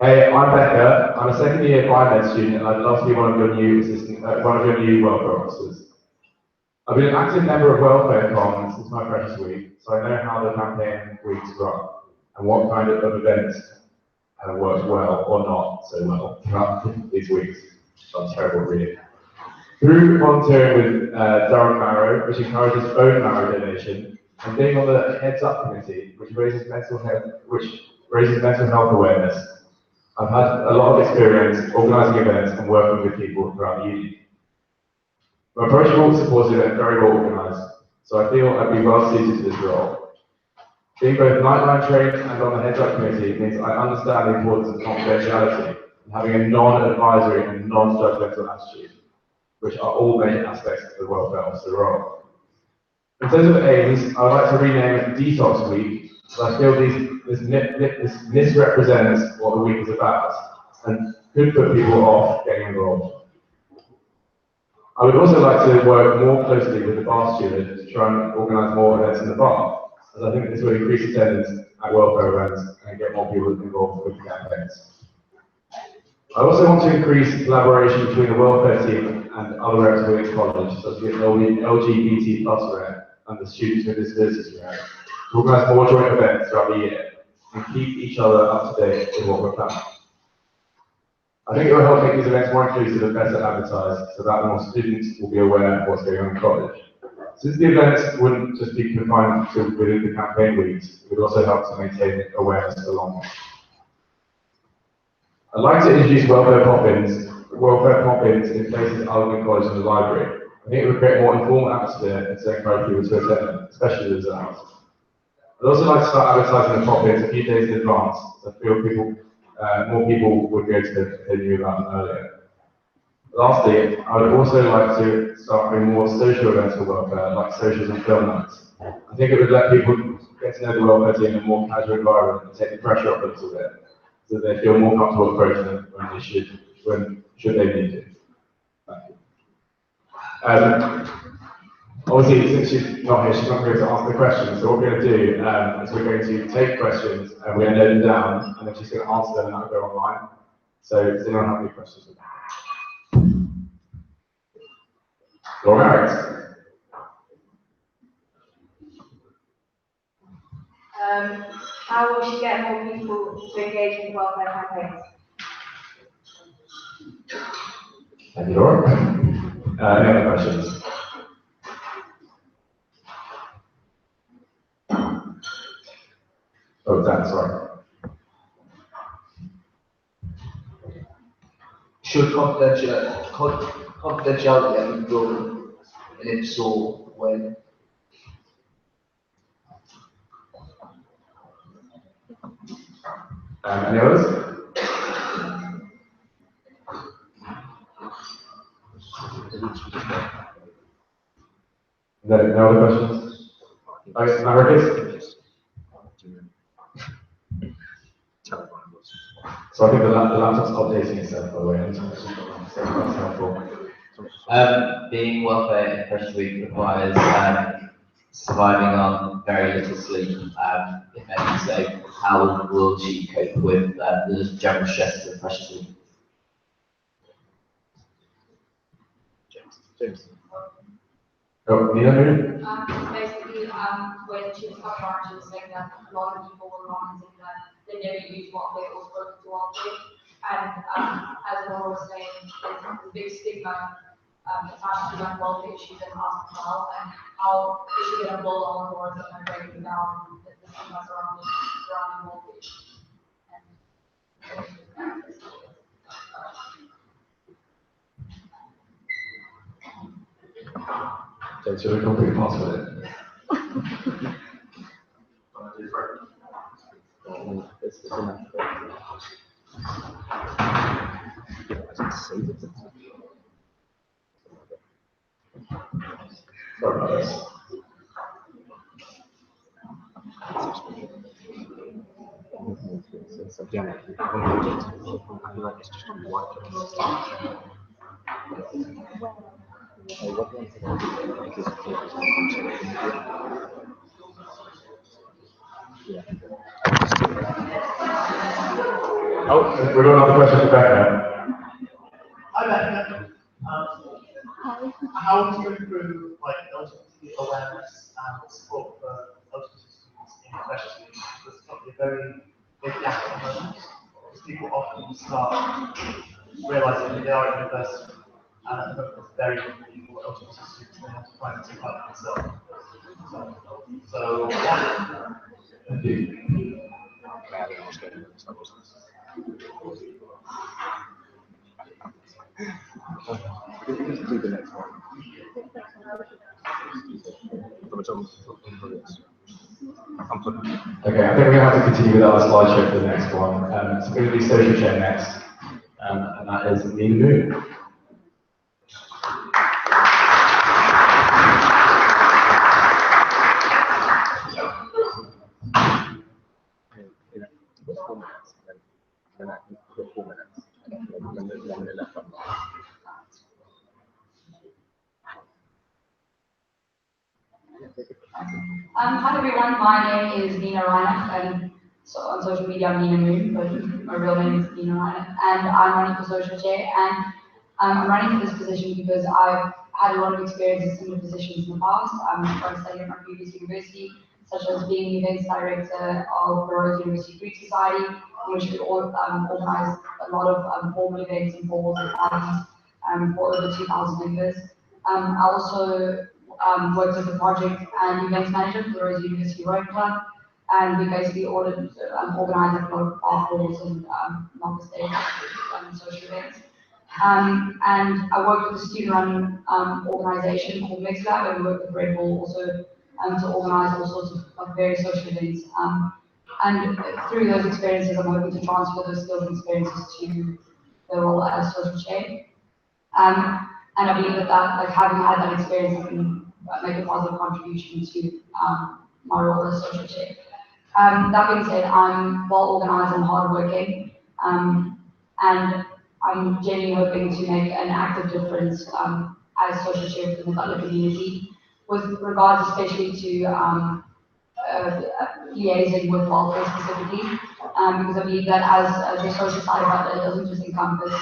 Hey, I'm Becca. I'm a second year biomed student, and I'd love to be one of your new welfare officers. I've been an active member of Welfare Commons since my precious week, so I know how the campaign weeks run and what kind of events have worked well or not so well throughout these weeks. That's terrible reading. Through volunteering with Durham Marrow, which encourages bone marrow donation, and being on the Heads Up committee, which raises mental health awareness, I've had a lot of experience organising events and working with people throughout the uni. I'm approachable, supportive, and very well organised, so I feel I'd be well suited to this role. Being both nightline trained and on the Heads Up committee means I understand the importance of confidentiality and having a non-advisory and non-judgmental attitude, which are all major aspects of the welfare officer role. In terms of aims, I would like to rename Detox Week So I feel this misrepresents what the week is about and could put people off getting involved. I would also like to work more closely with the bar steward to try and organise more events in the bar, as I think this will increase attendance at welfare events and get more people involved with the campaigns. I also want to increase collaboration between the welfare team and other reps within college, such as the LGBT plus rep and the students with disabilities rep, to organise more joint events throughout the year and keep each other up to date with what we're planning. I think it will help make these events more inclusive and better advertised so that more students will be aware of what's going on in college. Since the events wouldn't just be confined to within the campaign weeks, it would also help to maintain awareness for long. I'd like to introduce welfare pop-ins in places other than college and the library. I think it would create a more informal atmosphere and to encourage people to attend, especially the exams. I'd also like to start advertising the pop-ins a few days in advance, so I feel more people would go to them if they knew about them earlier. Lastly, I would also like to start doing more social events for welfare, like socials and film nights. I think it would let people get to know the welfare team in a more casual environment and take the pressure off a little bit, so they feel more comfortable approaching them when should they need to. Thank you. Obviously, since she's not here, she's not going to answer the questions. So what we're going to do is we're going to take questions and we're going to note them down, and then she's going to answer them and that'll go online. So does anyone have any questions? Laura Harris. How will she get more people to engage in welfare campaigns? Thank you, Laura. Any other questions? Oh, Dan, sorry. Should confidentiality be broken, and if so, when? Any others? No other questions? Marcus? So I think the laptop's updating itself, by the way. So that's helpful. Being welfare in Fresh Week requires surviving on very little sleep, if any. So how will she cope with the general stress of Fresh Week? James. Oh, Nina? Basically, when she was coming on, she was saying that a lot of people were commenting that they never use what they was working to all day. And as Laura was saying, there's a big stigma attached to mental health issues in hospital, and how is she going to build on board and breaking down the stigma surrounding voltage. James, you're a complete pass with it. It's enough. Sorry about this. Oh, we've got another question for Becca. Hi, Becca. How do you improve LGBT awareness and support for LGBT students in questions? There's probably a very big gap at the moment, because people often start realising that they are at university, and at the moment there's very few people LGBT students who want to try and take up themselves. So yeah. Thank you. Do the next one. Okay, I think we're going to have to continue with our slideshow for the next one. It's going to be social chair next, and that is Nina Moon. Hi everyone, my name is Nina Reiner, and so on social media I'm Nina Moon, but my real name is Nina Reiner, and I'm running for social chair, and I'm running for this position because I've had a lot of experience in similar positions in the past. When I studied at my previous university, such as being the events director of the Rose University Greek Society, in which we organized a lot of formal events and balls and parties for over 2,000 members. I also worked as a project and events manager for the Rose University Road Club, and we basically organized a lot of art balls and non-stage social events. And I worked with a student-run organization called MixLab, and we worked with Red Bull also to organize all sorts of various social events. And through those experiences, I'm hoping to transfer those skills and experiences to the role as social chair. And I believe that like having had that experience, I can make a positive contribution to my role as social chair. That being said, I'm well organized and hardworking, and I'm genuinely hoping to make an active difference as social chair within the Butler community, with regards especially to liaising with welfare specifically, because I believe that as the social side of Butler, it doesn't just encompass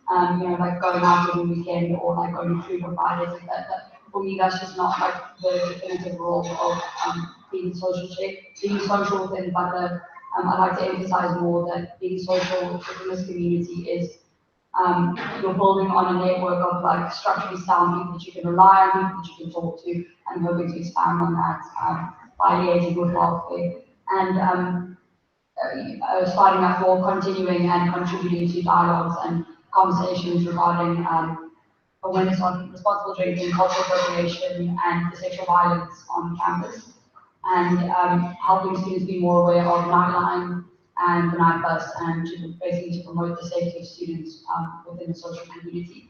like going out every weekend or like going to food providers like that. For me, that's just not like the definitive role of being social being social within Butler. I'd like to emphasize more that being social within this community is you're building on a network of like structurally sound people that you can rely on, people that you can talk to, and hoping to expand on that by liaising with welfare and starting up for continuing and contributing to dialogues and conversations regarding awareness on responsible drinking, cultural appropriation, and the sexual violence on campus, and helping students be more aware of Nightline and the Night Bus, and to basically to promote the safety of students within the social community.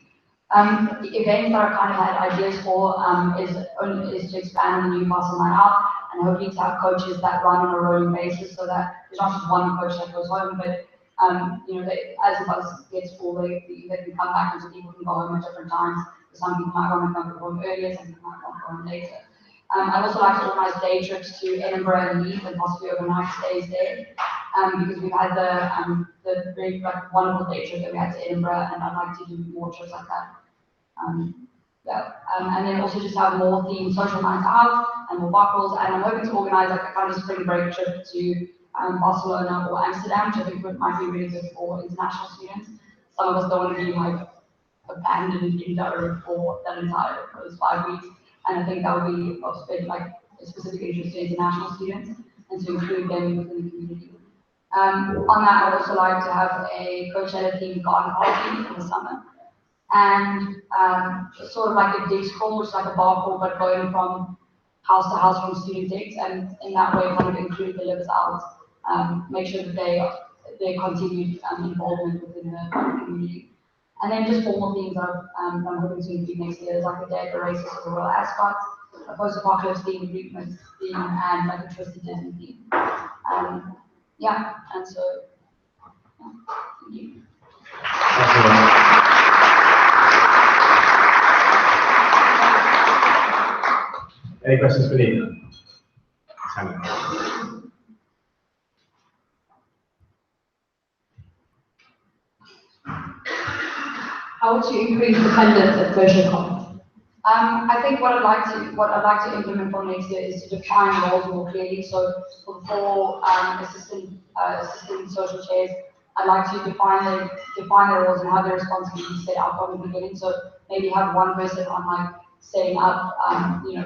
The events that I kind of had ideas for is to expand on the Newcastle Night Out, and hopefully to have coaches that run on a rolling basis, so that there's not just one coach that goes home, but as the bus gets full, they can come back and so people can go home at different times. Some people might want to come home earlier, some people might want to go home later. I'd also like to organise day trips to Edinburgh and Leeds and possibly overnight stays there, because we've had the very wonderful day trip that we had to Edinburgh, and I'd like to do more trips like that. And then also just have more themed social nights out and more buckles, and I'm hoping to organise like a kind of spring break trip to Barcelona or Amsterdam, which I think might be really good for international students. Some of us don't want to be like abandoned in Durham for that entire those 5 weeks, and I think that would be of like a specific interest to international students and to include them within the community. On that, I'd also like to have a Coachella themed garden party in the summer, and sort of like a digs crawl, which is like a bar crawl, but going from house to house from student digs, and in that way kind of include the livers out, make sure that they continue involvement within the community. And then just formal themes that I'm hoping to include next year is like a day at the races of the Royal Ascot, a post-apocalypse theme, Greekmas theme, and like a twisted Disney theme. Yeah, and so, yeah, thank you. Any questions for Nina? How would you increase attendance at social comments? I think what I'd like to implement from next year is to define roles more clearly. So for the 4 assistant social chairs, I'd like to define their roles and have their responsibilities set out from the beginning. So maybe have one person on like setting up,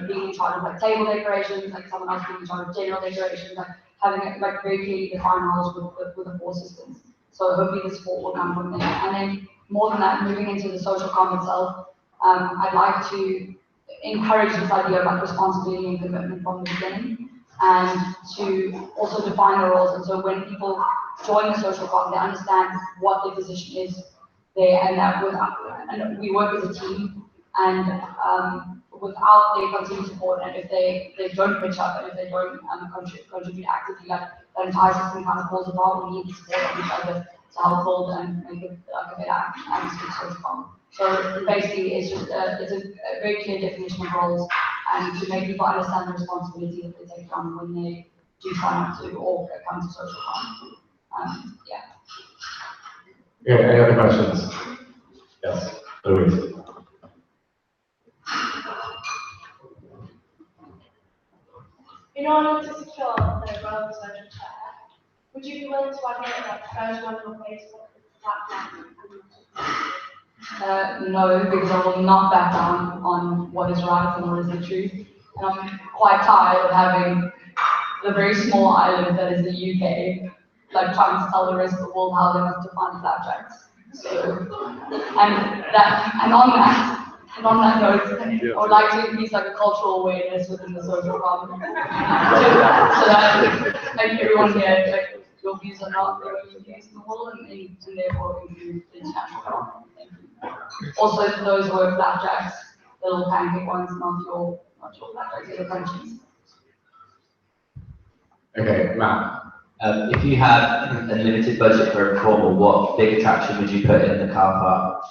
being in charge of like table decorations, like someone else being in charge of general decorations, like having like very clearly defined roles with the 4 assistants. So hopefully the support will come from there. And then more than that, moving into the social comm itself, I'd like to encourage this idea of like responsibility and commitment from the beginning, and to also define the roles. And so when people join the social comm, they understand what their position is there, and that and we work as a team. And without their continued support, and if they don't pitch up, and if they don't contribute actively, that entire system kind of falls apart. We need the support of each other to help build and make it like a better atmosphere social comm. So basically, it's just it's a very clear definition of roles, and to make people understand the responsibility that they take on when they do try not to or come to social harm. Yeah. Yeah, any other questions? Yes, Louise. In order to secure the role of social care, would you be willing to admit that first one on Facebook is platform? No, because I will not back down on what is right and what is the truth. And I'm quite tired of having the very small island that is the UK, like trying to tell the rest of the world how they must define flapjacks. So, and on that note, I would like to increase like a cultural awareness within the social problem, so that like everyone here, like your views are not the only views in the world, and therefore include the international problem. Also, for those who are flapjacks, the little pancake ones, not your flapjacks, your crunchies. Okay, Matt. If you had a limited budget for a performer, what big attraction would you put in the car park?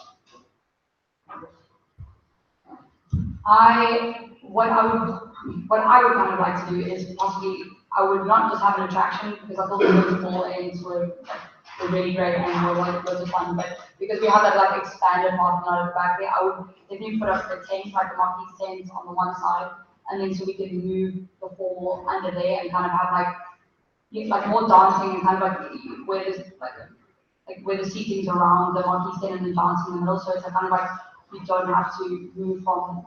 What I would kind of like to do is possibly, I would not just have an attraction, because I thought those small ends were really great and were like loads of fun, but because we have that like expanded parking lot at the back there, I would definitely put up the tent, like the marquee tent on the one side, and then so we can move the formal under there and kind of have like more dancing and kind of like where there's like where the seating's around the marquee tent and then dancing in the middle, so it's kind of like you don't have to move from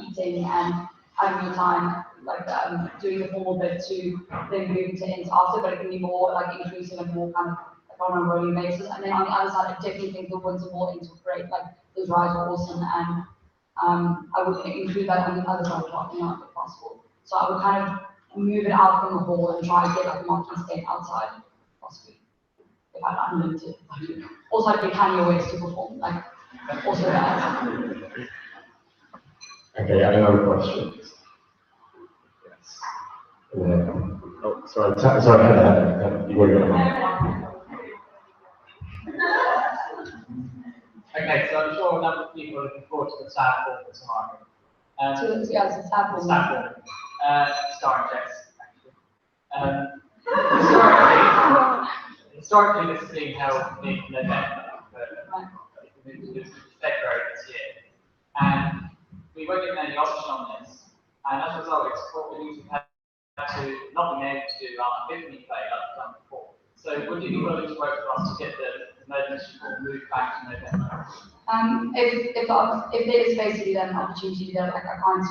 eating and having your time, like doing the formal bit to then moving to ends after, but it can be more like inclusive and more kind of like on a rolling basis. And then on the other side, I definitely think the winter more ends were great, like those rides were awesome, and I would include that on the other side of the parking lot if possible. So I would kind of move it out from the hall and try and get like a marquee stand outside, possibly, if I had unlimited. Also, I'd get Kanye West to perform, like also that. Okay, any other questions? Yes. Oh, sorry, you already got one. Okay, so I'm sure a number of people are looking forward to the SAD form tomorrow. It's a SAD form. Starring Jess, actually. Historically, this has been held in November, but it's February this year. And we weren't given any option on this, and as a result, it's what we had to not be able to do our epiphany play like we've done before. So would you be willing to work for us to get the notice form moved back to November? If there is space to do that, an opportunity to do that, like I can't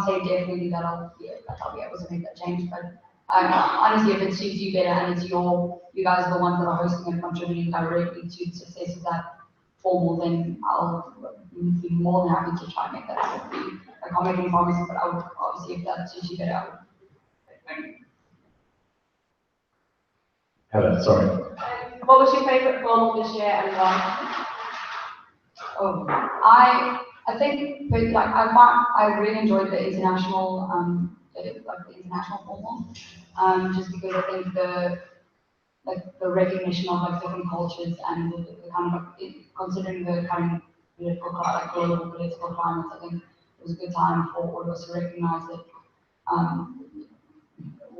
say definitely that I'll be able to make that change, but honestly, if it suits you better and it's you guys are the ones that are hosting and contributing directly to the success of that formal, then I'll be more than happy to try and make that happen for you. I can't make any promises, but I would obviously, if that suits you better, I would. Thank you. Helen, sorry. What was your favourite formal this year and why? Oh, I think like I really enjoyed the international the international formal, just because I think the recognition of like different cultures and the kind of considering the current global political climate, I think it was a good time for all of us to recognize that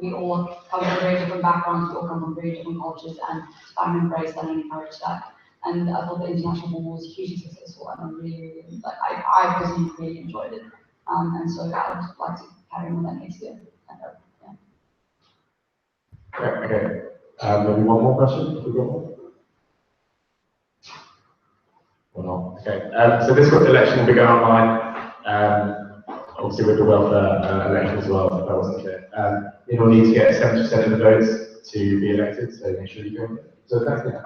we all come from very different backgrounds, we all come from very different cultures, and to kind of embrace that and encourage that. And I thought the international formal was hugely successful, and I really like I personally really enjoyed it. And so I would like to carry on that next year. Okay. Maybe one more question? We've got one? Or not? Okay. So this election will be going online. Obviously with the welfare election as well, if that wasn't clear. You'll need to get 70% of the votes to be elected, so make sure you go. So thanks, Nick.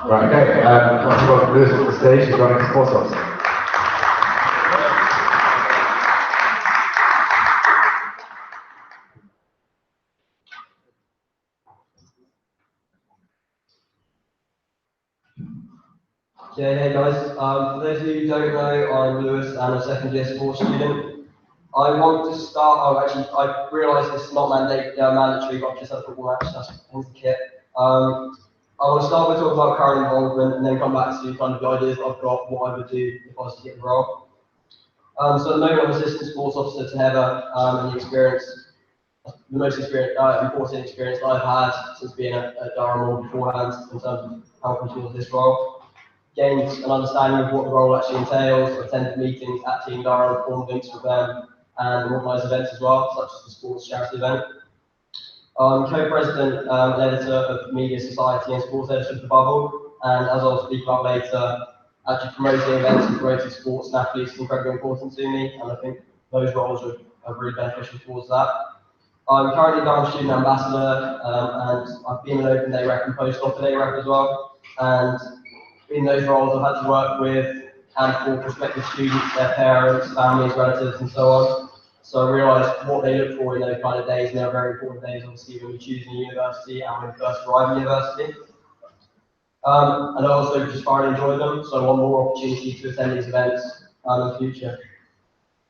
Right, okay. Let's welcome Lewis to the stage. He's running sports officer. Okay, hey guys. For those of you who don't know, I'm Lewis and I'm a second year sports student. I want to start, I realise this is not mandatory, but I've just had a football match, that's hence the kit. I want to start by talking about current involvement and then come back to kind of the ideas that I've got, what I would do if I was to get the role. So at the moment I'm assistant sports officer to Heather, and the most important experience that I've had since being at Durham beforehand in terms of helping towards this role. Gained an understanding of what the role actually entails, attended meetings at Team Durham, formed links with them, and organised events as well, such as the sports charity event. I'm co-president and editor of Media Society and Sports Editor of The Bubble, and as I'll speak about later, actually promoting events and promoting sports and athletes is incredibly important to me, and I think those roles are really beneficial towards that. I'm currently Durham Student Ambassador, and I've been an open day rep and post-op day rep as well, and in those roles I've had to work with and for prospective students, their parents, families, relatives, and so on. So I realised what they look for in those kind of days, and they're very important days, obviously, when you're choosing a university and when you first arrive at university. And I also just thoroughly enjoyed them, so I want more opportunity to attend these events in the future.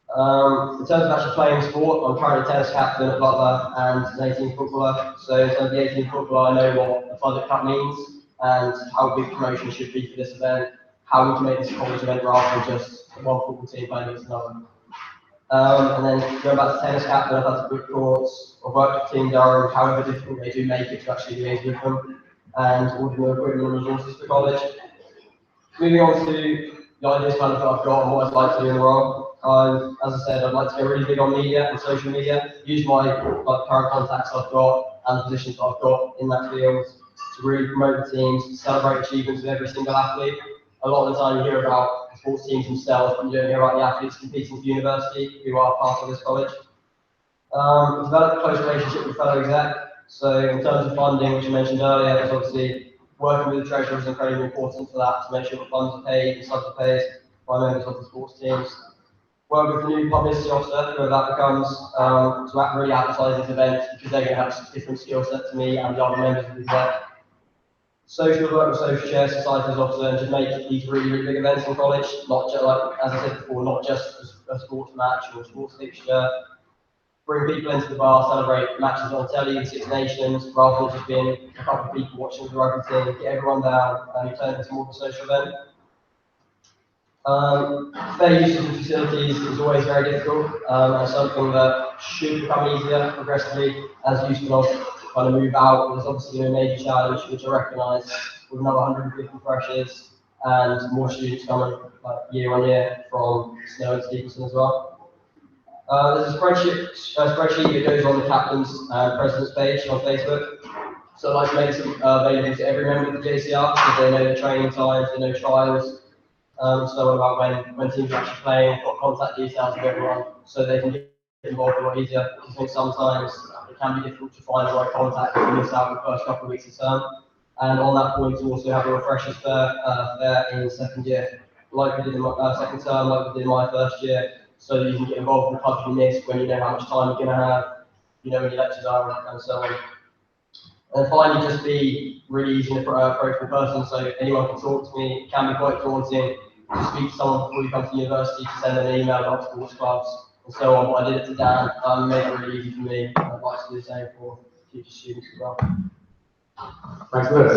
In terms of actually playing sport, I'm currently tennis captain at Butler and an 18 footballer. So in terms of the 18 footballer, I know what a Fudget Cup means and how big promotion should be for this event, how we can make this a college event rather than just one football team playing against another. And then going back to tennis captain, I've had to book courts, I've worked with Team Durham, however difficult they do make it to actually liaise with them, and order new equipment and resources for college. Moving on to the ideas kind of that I've got and what I'd like to do in the role. As I said, I'd like to get really big on media and social media, use my current contacts I've got and the positions that I've got in that field to really promote the teams, celebrate achievements of every single athlete. A lot of the time you hear about the sports teams themselves, but you don't hear about the athletes competing for university who are part of this college. Develop a close relationship with fellow exec. So in terms of funding, which I mentioned earlier, is obviously working with the treasurer is incredibly important for that, to make sure the funds are paid and subs are paid by members of the sports teams. Work with the new publicity officer, whoever that becomes, to really advertise these events because they're going to have a different skill set to me and the other members of the exec. Social work with social chair, societies officer, and just make these really, really big events in college, not just like, as I said before, not just a sports match or a sports fixture. Bring people into the bar, celebrate matches on telly in Six Nations, rather than just being a couple of people watching the rugby team, get everyone down and turn it into more of a social event. Fair use of the facilities is always very difficult, and something that should become easier progressively as Houston kind of move out. There's obviously a major challenge, which I recognise, with another 150 freshers and more students coming year on year from Snow and Stevenson as well. There's a spreadsheet that goes on the captain's and president's page on Facebook. So I'd like to make some available to every member of the JCR, because they know the training times, they know trials, so about when teams are actually playing, I've got contact details of everyone, so they can get involved a lot easier. I think sometimes it can be difficult to find the right contact if you miss out the first couple of weeks of term. And on that point, to also have a refreshers fair in the second year, like we did in my second term, like we did in my first year, so that you can get involved in the clubs you missed when you know how much time you're going to have, you know when your lectures are, and so on. And finally, just be really easy and approachable person, so anyone can talk to me. It can be quite daunting to speak to someone before you come to university, to send them an email about sports clubs, and so on. But I did it to Dan, made it really easy for me, and I'd like to do the same for future students as well. Thanks, Lewis.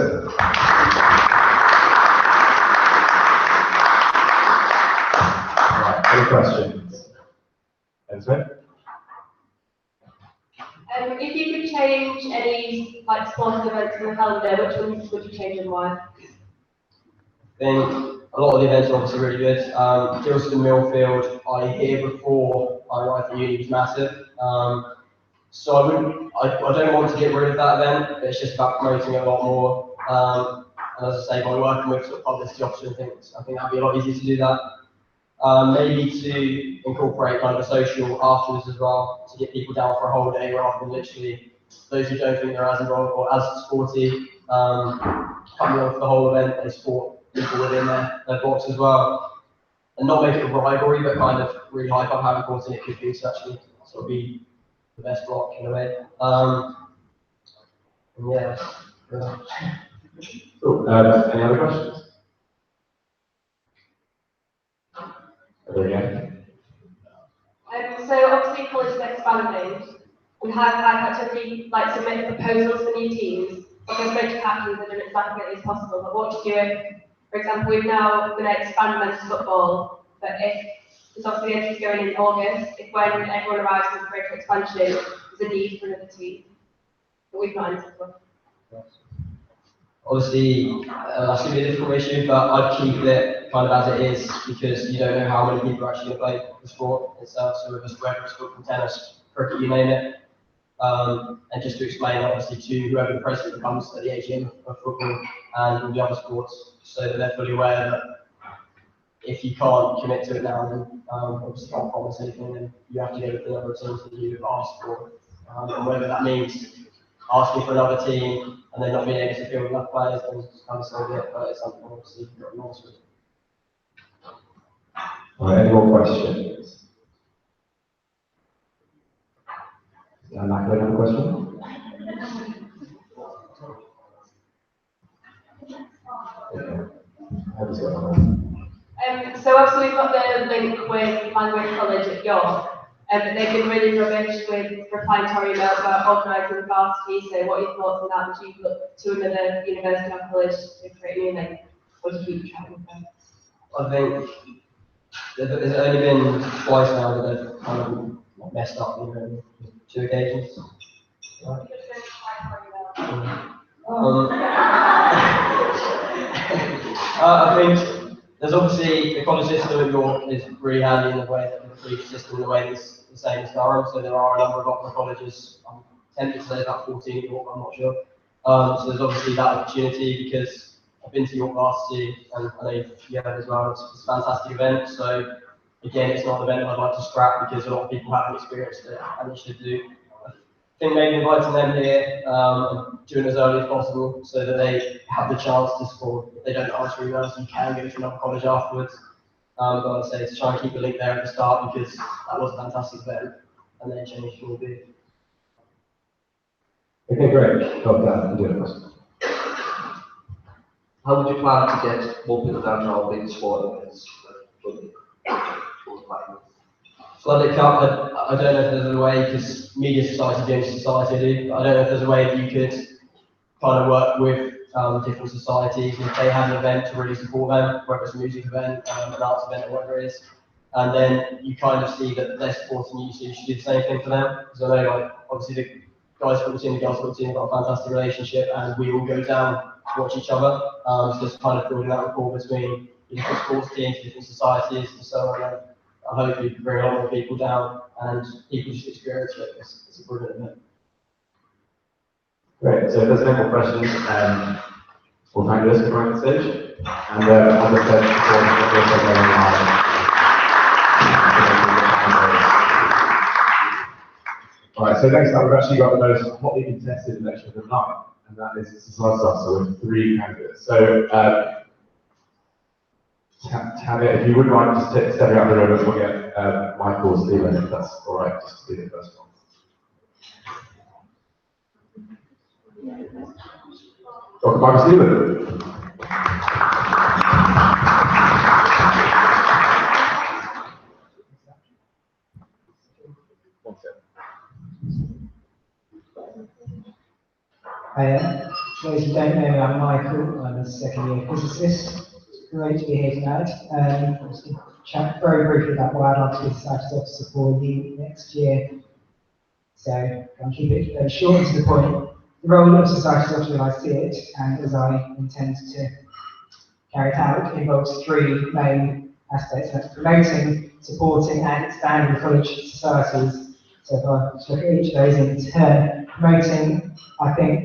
Right, any questions? Elizabeth? If you could change any sports events in the calendar, which ones would you change and why? I think a lot of the events are obviously really good. Gilston Millfield, I hear before I arrived at uni was massive. So I don't want to get rid of that event, it's just about promoting it a lot more. And as I say, by working with sort of publicity officers and things, I think that'd be a lot easier to do that. Maybe to incorporate kind of a social afterwards as well, to get people down for a whole day rather than literally those who don't think they're as involved or as sporty coming off the whole event, they support people within their box as well. And not make it a rivalry, but kind of really hype up how important it could be to actually sort of be the best block in a way. And yeah. Cool. Any other questions? There you So obviously college is expanding. We have had to submit proposals for new teams. Like I spoke to captains and done it as accurately as possible, but what to do if, for example, we've now going to expand men's football, but if there's obviously entries going in August, if when everyone arrives with greater expansion, there's a need for another team. But we've not answered for. Obviously, that's going to be a difficult issue, but I'd keep it kind of as it is because you don't know how many people are actually going to play the sport itself. So whether it's football, tennis, cricket, you name it. And just to explain, obviously, to whoever the president becomes at the AGM of football and all the other sports, so that they're fully aware that if you can't commit to it now, then obviously can't promise anything, then you have to go with the number of teams that you've asked for. And whether that means asking for another team and then not being able to field enough players, then it's kind of so it, but it's something obviously you've got to answer. Any more questions? Another question? So obviously we've got the link with Language College at York, but they've been really rubbish with replying to our email about organising the varsity. So what are your thoughts on that? Would you look to another university or college to create a new link, or do you keep trying with them? I think there's only been twice now that they've kind of messed up in 2 occasions. I think there's obviously the college system at York is really handy in the way that the free system in the way is the same as Durham. So there are a number of other colleges. I'm tempted to say about 14 at York, I'm not sure. So there's obviously that opportunity because I've been to York varsity and I know you have as well. It's a fantastic event. So again, it's not an event I'd like to scrap because a lot of people haven't experienced it and they should do. I think maybe inviting them here, doing as early as possible so that they have the chance to score. If they don't answer emails, you can go to another college afterwards. But I'd say to try and keep the link there at the start because that was a fantastic event and then change will be. Okay, great. Got that. How would you plan to get more people down to our big sport events? Flood Cup, I don't know if there's a way, because Media Society is the only society I do, I don't know if there's a way that you could kind of work with different societies, if they have an event to really support them, whether it's a music event, an arts event, or whatever it is, and then you kind of see that they're supporting you, so you should do the same thing for them, because I know, like, obviously the guys from the team, the girls from the team have got a fantastic relationship, and we all go down to watch each other, so just kind of building that rapport between different sports teams, different societies, and so on. I hope you can bring a lot more people down and people just experience it. It's a brilliant event. Great. So if there's no more questions, we'll thank Liz for coming on stage. And as I said before, we're also going live. Alright, so next up we've actually got the most hotly contested election of the night, and that is society stuff, so with 3 candidates. So Tanya, if you wouldn't mind just stepping out the room and we'll get Michael or Stephen, if that's all right, just to do the first one. Dr. Michael Stephen. Hiya. For those who don't know me, I'm Michael. I'm a second-year physicist. It's great to be here tonight. Just to chat very briefly about why I'd like to be Society's Officer for you next year. So I'll keep it very short and to the point. The role of Society's Officer as I see it, and as I intend to carry it out, involves 3 main aspects. That's promoting, supporting, and expanding the college societies. So if I look at each of those in turn, promoting, I think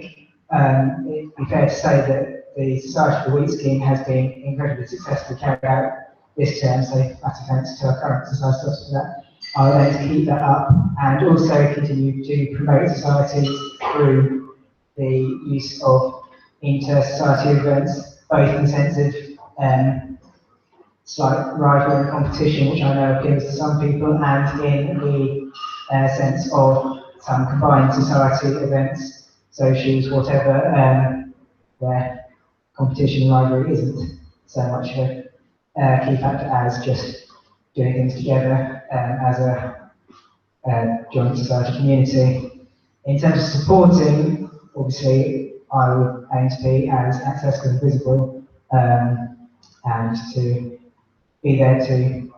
it'd be fair to say that the Society for the Week scheme has been incredibly successfully carried out this term, so that's thanks to our current society officer for that. I would like to keep that up and also continue to promote societies through the use of inter-society events, both in the sense of slight rivalry and competition, which I know appeals to some people, and in the sense of some combined society events, socials, whatever, where competition and rivalry isn't so much of a key factor as just doing things together as a joint society community. In terms of supporting, obviously, I would aim to be as accessible and visible and to be there to,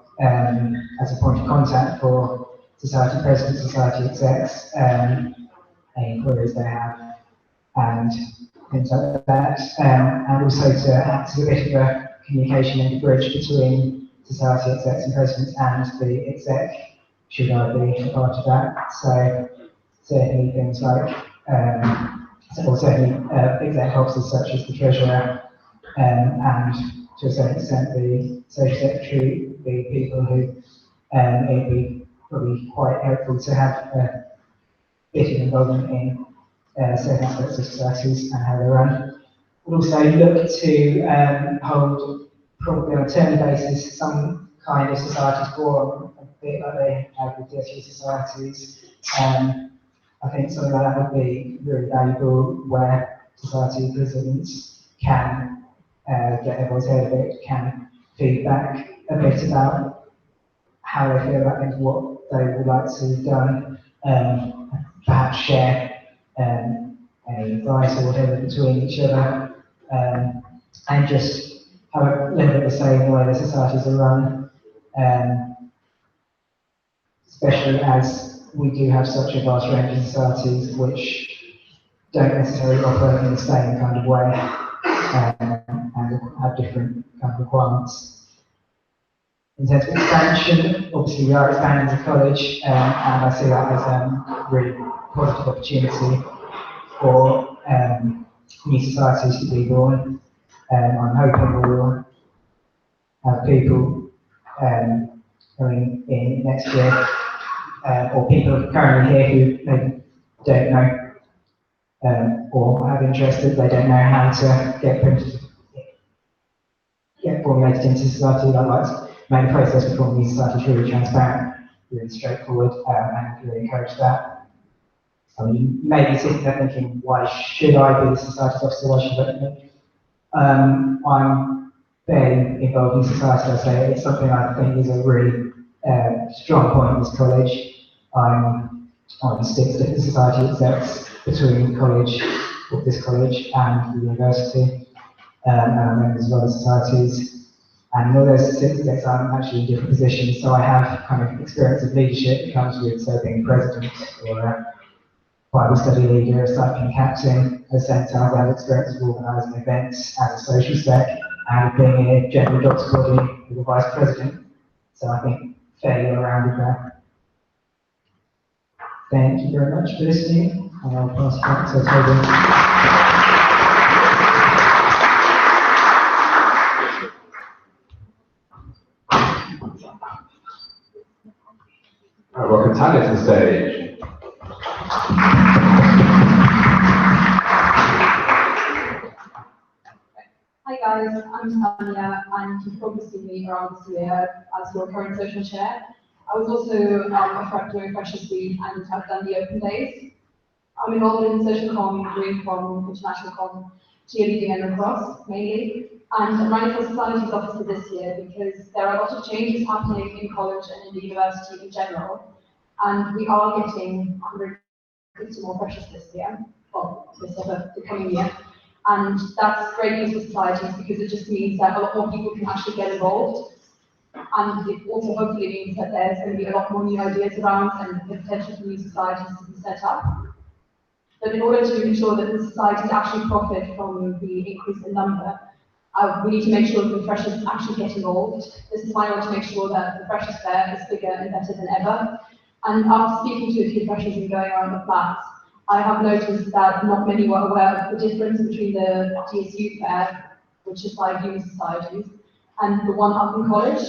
as a point of contact for society presidents, society execs, any queries they have, and things like that, and also to act as a bit of a communication and a bridge between society execs and presidents and the exec, should I be a part of that. So certainly things like, or certainly exec officers such as the treasurer, and to a certain extent the social secretary, the people who it'd be probably quite helpful to have a bit of involvement in certain aspects of societies and how they run. We'll also look to hold, probably on a term basis, some kind of societies forum, a bit like they have with tertiary societies. I think something like that would be really valuable, where society presidents can get everyone's head of it, can feedback a bit about how they feel about things, what they would like to see done, perhaps share any advice or whatever between each other, and just have a little bit of a say in the way the societies are run, especially as we do have such a vast range of societies which don't necessarily operate in the same kind of way and have different kind of requirements. In terms of expansion, obviously we are expanding as a college, and I see that as a really positive opportunity for new societies to be born. I'm hoping we will have people coming in next year, or people currently here who maybe don't know or have interest that they don't know how to get formulated into society. I'd like to make the process for forming new society really transparent, really straightforward, and really encourage that. I mean, you may be sitting there thinking, why should I be the society's officer? Why should I be? I'm fairly involved in society, I say. It's something I think is a really strong point in this college. I'm on 6 different society execs between college, this college, and the university, and I'm members of other societies. And in all those 6 execs, I'm actually in different positions, so I have kind of experience of leadership that comes with, say, being president or a Bible study leader, a cycling captain. At the same time, I have experience of organising events as a social sec and being in a general jobs body with a vice president. So I think fairly well-rounded there. Thank you very much for listening, and I'll pass it back to Toby. All right, welcome Tanya to the stage. Hi guys, I'm Tanya, and you've probably seen me around this year as your current social chair. I was also a front during Freshers Week and have done the open days. I'm involved in social comm, green comm, international comm, cheerleading and lacrosse mainly. And I'm running for Societies Officer this year because there are a lot of changes happening in college and in the university in general. And we are getting 150 more freshers this year, well, this year, the coming year. And that's great news for societies because it just means that a lot more people can actually get involved. And it also hopefully means that there's going to be a lot more new ideas around and the potential for new societies to be set up. But in order to ensure that the societies actually profit from the increase in number, we need to make sure that the freshers actually get involved. This is why I want to make sure that the freshers fair is bigger and better than ever. And after speaking to a few freshers and going around the flats, I have noticed that not many were aware of the difference between the DSU fair, which is like uni societies, and the one up in college.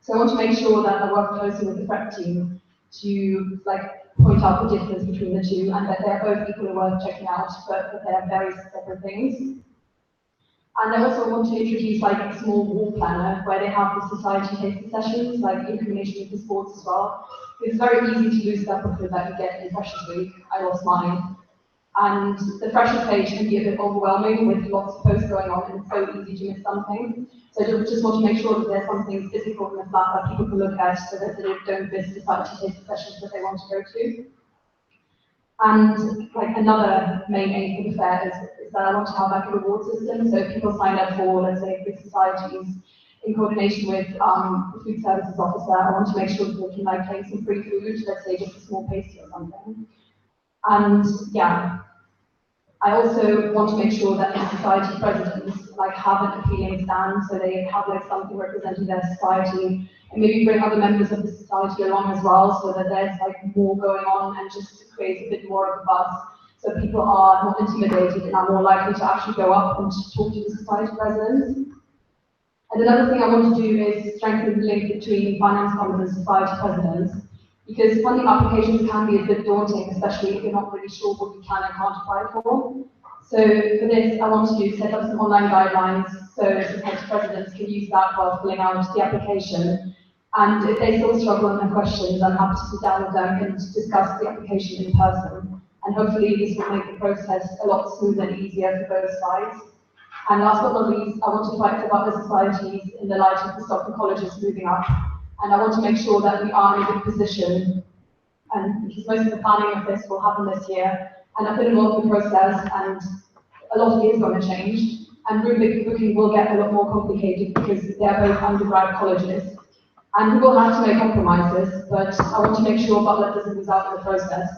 So I want to make sure that I work closely with the prep team to like point out the difference between the two and that they're both equally worth checking out, but that they're very separate things. And I also want to introduce like a small wall planner where they have the society tasting sessions, like in combination with the sports as well. It's very easy to lose that booklet that you get in Freshers Week. I lost mine. And the Freshers page can be a bit overwhelming with lots of posts going on, and it's so easy to miss something. So I just want to make sure that there's something physical in the flat that people can look at so that they don't miss society tasting sessions that they want to go to. And like another main aim for the fair is that I want to have like a reward system. So if people sign up for, let's say, big societies in coordination with the food services officer, I want to make sure that they can like take some free food, let's say just a small pastry or something. And yeah, I also want to make sure that the society presidents like have an appealing stand, so they have like something representing their society, and maybe bring other members of the society along as well, so that there's like more going on and just create a bit more of a buzz, so people are not intimidated and are more likely to actually go up and talk to the society presidents. And another thing I want to do is strengthen the link between finance commons and society presidents, because funding applications can be a bit daunting, especially if you're not really sure what you can and can't apply for. So for this, I want to set up some online guidelines so society presidents can use that while filling out the application. And if they still struggle and have questions, I'm happy to sit down with them and discuss the application in person. And hopefully this will make the process a lot smoother and easier for both sides. And last but not least, I want to fight for other societies in the light of the Stockton colleges moving up. And I want to make sure that we are in a good position, and because most of the planning of this will happen this year, and I've been involved in the process, and a lot of it is going to change, and room booking will get a lot more complicated because they're both undergrad colleges, and we will have to make compromises, but I want to make sure Butler doesn't lose out in the process,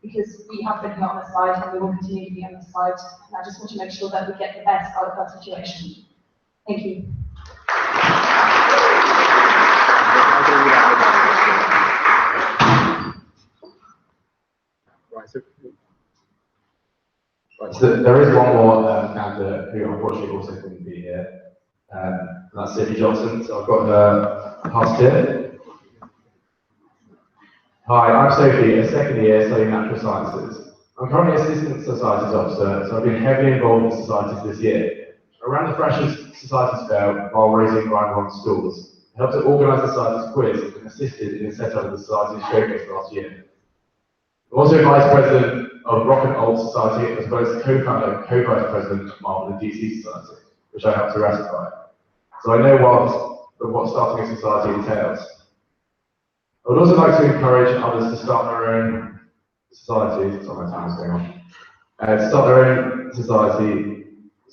because we have been here on the side, and we will continue to be on the side, and I just want to make sure that we get the best out of that situation. Thank you. So there is one more candidate who unfortunately also couldn't be here, and that's Sophie Johnson. So I've got her past here. Hi, I'm Sophie, a second year studying natural sciences. I'm currently assistant societies officer, so I've been heavily involved in societies this year. I ran the Freshers Societies Fair while raising Ryan on schools. I helped to organise the societies quiz and assisted in the setup of the societies showcase last year. I'm also vice president of Rock and Old Society, as well as co-founder and co-vice president of Marvel and DC Society, which I helped to ratify. So I know what starting a society entails. I would also like to encourage others to start their own societies. Sorry, my time is going on. To start their own societies.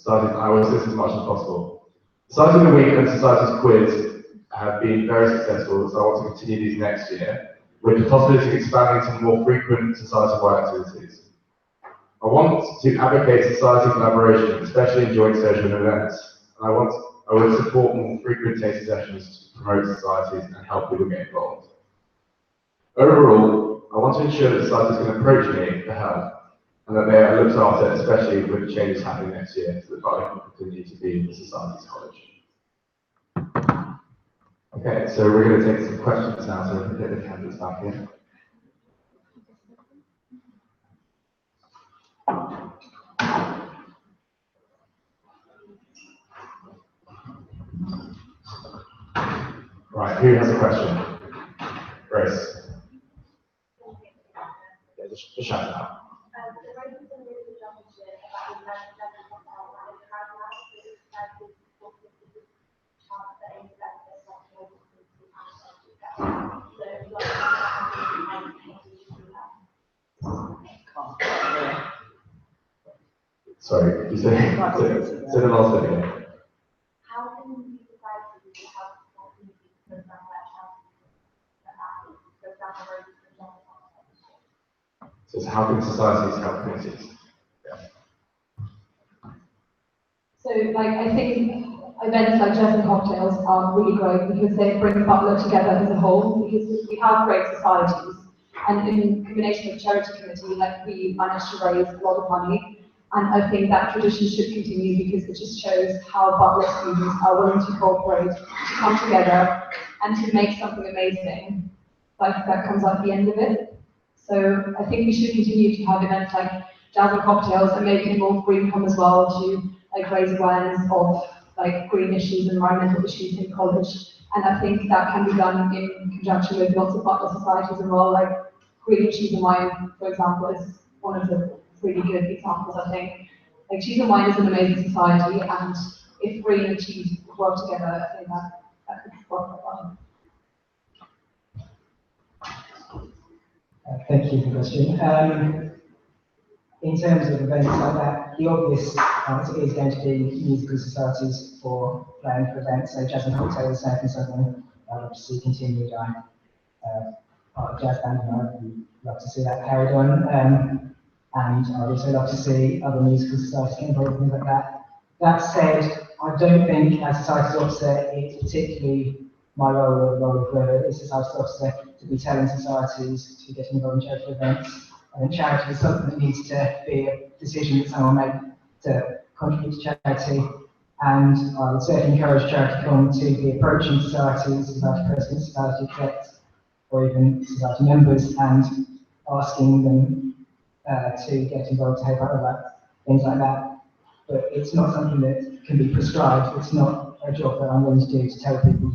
I will assist as much as possible. Society of the Week and Societies Quiz have been very successful, so I want to continue these next year, with the possibility of expanding to more frequent society-wide activities. I want to advocate society collaboration, especially in joint social events, and I would support more frequent tasting sessions to promote societies and help people get involved. Overall, I want to ensure that societies can approach me for help, and that they are looked after, especially with the changes happening next year, so that Butler can continue to be the Societies College. Okay, so we're going to take some questions now, so we can get the candidates back in. Right, who has a question? Grace. Yeah, just shout it out. Sorry, you say the last bit again. How can we decide to help communities, for example, So it's how can societies help communities? So, like, I think events like Jazz and Cocktails are really great because they bring Butler together as a whole, because we have great societies, and in combination with charity committee, like, we managed to raise a lot of money, and I think that tradition should continue because it just shows how Butler students are willing to cooperate, to come together, and to make something amazing. like that comes out the end of it. So I think we should continue to have events like jazz and cocktails and maybe involve Greencom as well to like raise awareness of like green issues and environmental issues in college. And I think that can be done in conjunction with lots of partner societies as well, like Green Cheese and Wine, for example, is one of the really good examples, I think. Like Cheese and Wine is an amazing society, and if Green and Cheese work together, I think that could work quite well. Thank you for the question. In terms of events like that, the obvious answer is going to be musical societies for planning for events, so jazz and cocktails, South and Southern. I'd love to see continued. I'm part of jazz band, and I'd love to see that carried on. And I'd also love to see other musical societies get involved in things like that. That said, I don't think as societies officer it's particularly my role or the role of whoever is societies officer to be telling societies to get involved in charitable events. I think charity is something that needs to be a decision that someone made to contribute to charity. And I would certainly encourage Charity.com to be approaching societies, society presidents, society execs, or even society members, and asking them to get involved to help out with that, things like that. But it's not something that can be prescribed. It's not a job that I'm going to do to tell people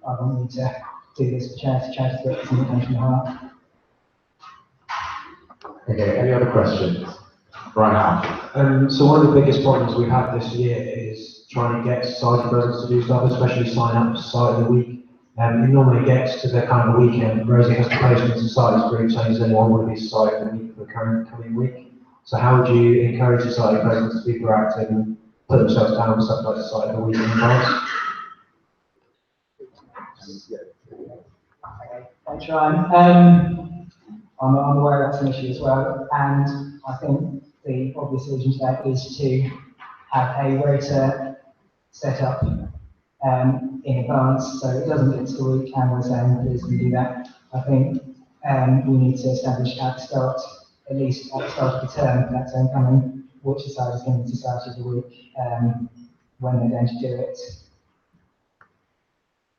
I want you to do this for charity. Charity work is in the country heart. Okay, any other questions? Right now. So one of the biggest problems we've had this year is trying to get society presidents to do stuff, especially sign up to Society of the Week. It normally gets to the kind of the weekend, Rosie has to post in society's group saying, does anyone want to be Society of the Week for the coming week? So how would you encourage society presidents to be proactive and put themselves down with stuff like Society of the Week in advance? Thanks, Ryan. I'm aware that's an issue as well, and I think the obvious solution to that is to have a rota set up in advance, so it doesn't get to the week and we're saying please can do that. I think we need to establish at the start, at least at the start of the term, that term coming, which society is going to be Society of the Week, when they're going to do it.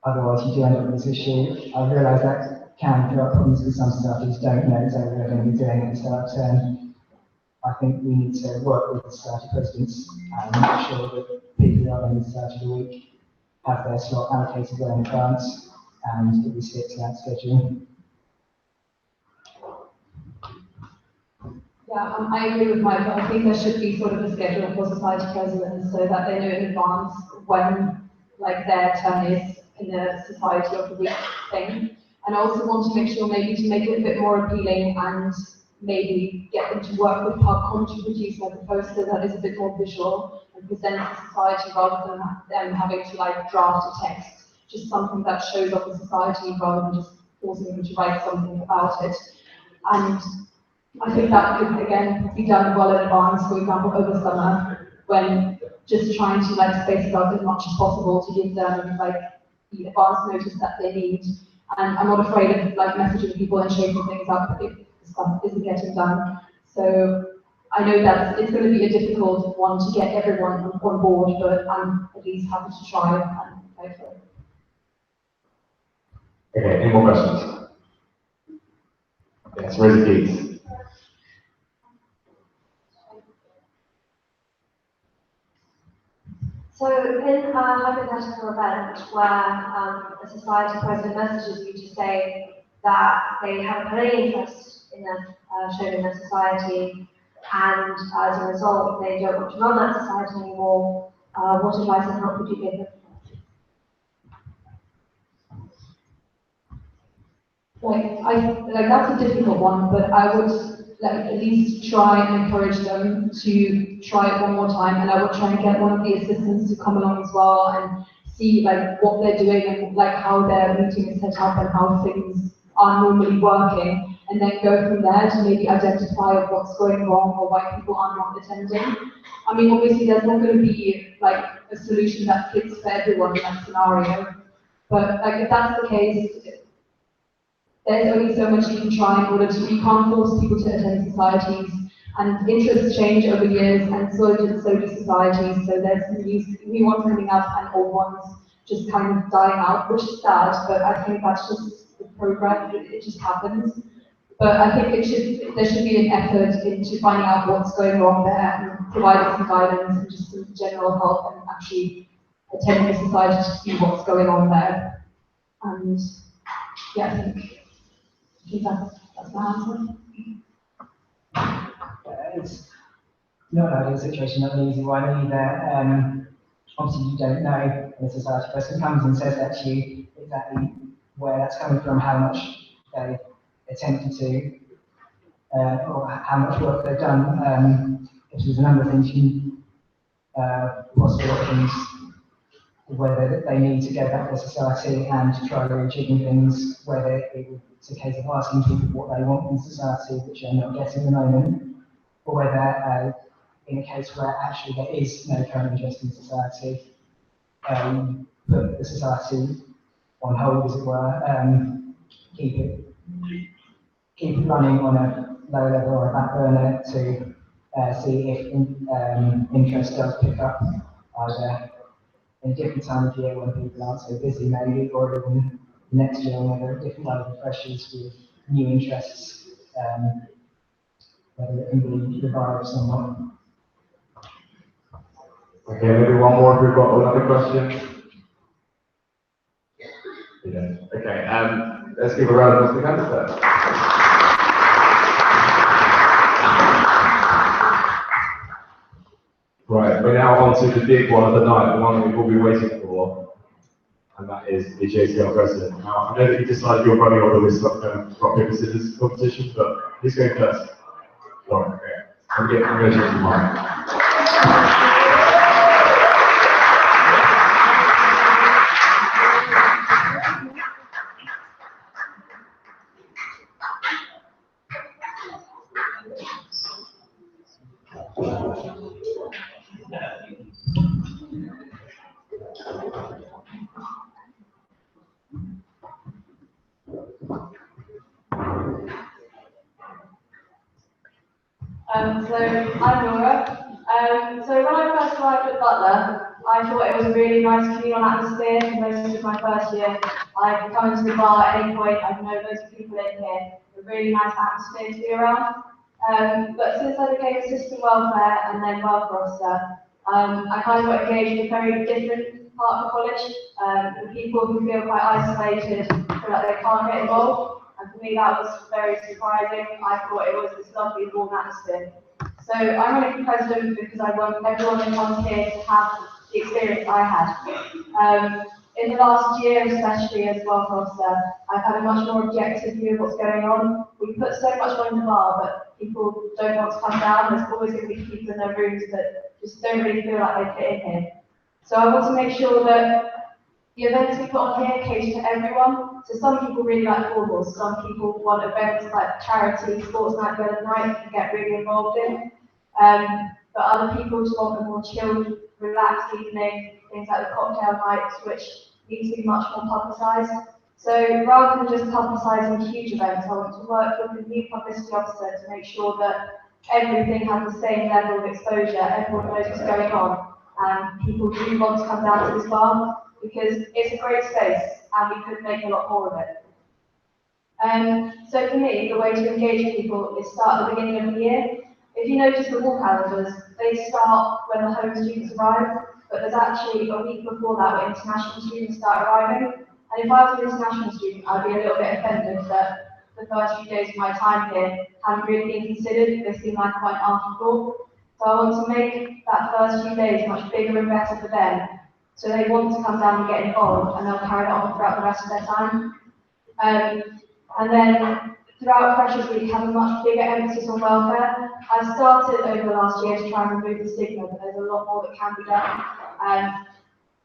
Otherwise, you do end up with this issue. I realise that can throw up problems because some societies don't know exactly what they're going to be doing at the start of term. I think we need to work with the society presidents and make sure that people who are in the Society of the Week have their slot allocated well in advance and that we stick to that schedule. Yeah, I agree with Michael. I think there should be sort of a schedule for society presidents so that they know in advance when like their turn is in the Society of the Week thing. And I also want to make sure maybe to make it a bit more appealing and maybe get them to work with PubCom to produce like a poster that is a bit more visual and presents the society rather than them having to like draft a text, just something that shows off the society rather than just forcing them to write something about it. And I think that could again be done well in advance, for example over summer, when just trying to like space it out as much as possible to give them like the advance notice that they need. And I'm not afraid of like messaging people and chasing things up if stuff isn't getting done. So I know that it's going to be a difficult one to get everyone on board, but I'm at least happy to try and fight for it. Okay, any more questions? Yes, Rosie, please. So in a hypothetical event where a society president messages you to say that they haven't had any interest in showing their society, and as a result they don't want to run that society anymore, what advice and help would you give them? Like that's a difficult one, but I would like at least try and encourage them to try it one more time, and I would try and get one of the assistants to come along as well and see like what they're doing and like how their meeting is set up and how things are normally working, and then go from there to maybe identify what's going wrong or why people are not attending. I mean, obviously there's not going to be like a solution that fits for everyone in that scenario, but like if that's the case, there's only so much you can try in order to, you can't force people to attend societies, and interests change over years, and so do societies, so there's new ones coming up and old ones just kind of dying out, which is sad, but I think that's just the program, it just happens. But I think there should be an effort into finding out what's going on there and providing some guidance and just some general help and actually attending the society to see what's going on there. And yeah, I think that's my answer. It's not an ideal situation, not an easy one either. Obviously, you don't know when a society person comes and says that to you exactly where that's coming from, how much they attempted to, or how much work they've done. There's a number of things possible options, whether they need to go back to society and try rejigging things, whether it's a case of asking people what they want from society, which they're not getting at the moment, or whether in a case where actually there is no current interest in society, put the society on hold, as it were, keep it running on a low level or a back burner to see if interest does pick up either in a different time of year when people aren't so busy maybe, or even next year when there are different level of pressures with new interests, whether it can be revived somewhat. Okay, maybe one more if we've got another question. Yeah. Okay, let's give a round of applause to the candidates. Right, we're now on to the big one of the night, the one that we've all been waiting for, and that is the JCR president. Now, I know that you decided you're running all of this rock, paper, scissors competition, but who's going first? Lauren, okay. I'm going to change mine. So I'm Laura. So when I first arrived at Butler, I thought it was a really nice communal atmosphere. For most of my first year, I could come into the bar at any point. I know loads of people in here. A really nice atmosphere to be around. But since I became assistant welfare and then welfare officer, I kind of got engaged in a very different part of the college. The people who feel quite isolated, feel like they can't get involved. And for me, that was very surprising. I thought it was this lovely, warm atmosphere. So I'm running for president because I want everyone who comes here to have the experience I had. In the last year, especially as welfare officer, I've had a much more objective view of what's going on. We put so much on the bar, but people don't want to come down. There's always going to be people in their rooms that just don't really feel like they fit in here. So I want to make sure that the events we put on here cater to everyone. So some people really like formals, some people want events like charity, sports night, girls night, and get really involved in. But other people just want a more chilled, relaxed evening, things like the cocktail nights, which need to be much more publicised. So rather than just publicising huge events, I want to work with the new publicity officer to make sure that everything has the same level of exposure, everyone knows what's going on, and people do want to come down to this bar, because it's a great space and we could make a lot more of it. So for me, the way to engage people is start at the beginning of the year. If you notice the wall calendars, they start when the home students arrive, but there's actually a week before that where international students start arriving. And if I was an international student, I'd be a little bit offended that the first few days of my time here haven't really been considered. They seem like quite an afterthought. So I want to make that first few days much bigger and better for them, so they want to come down and get involved, and they'll carry that on throughout the rest of their time. And then throughout Freshers Week, have a much bigger emphasis on welfare. I've started over the last year to try and remove the stigma, but there's a lot more that can be done.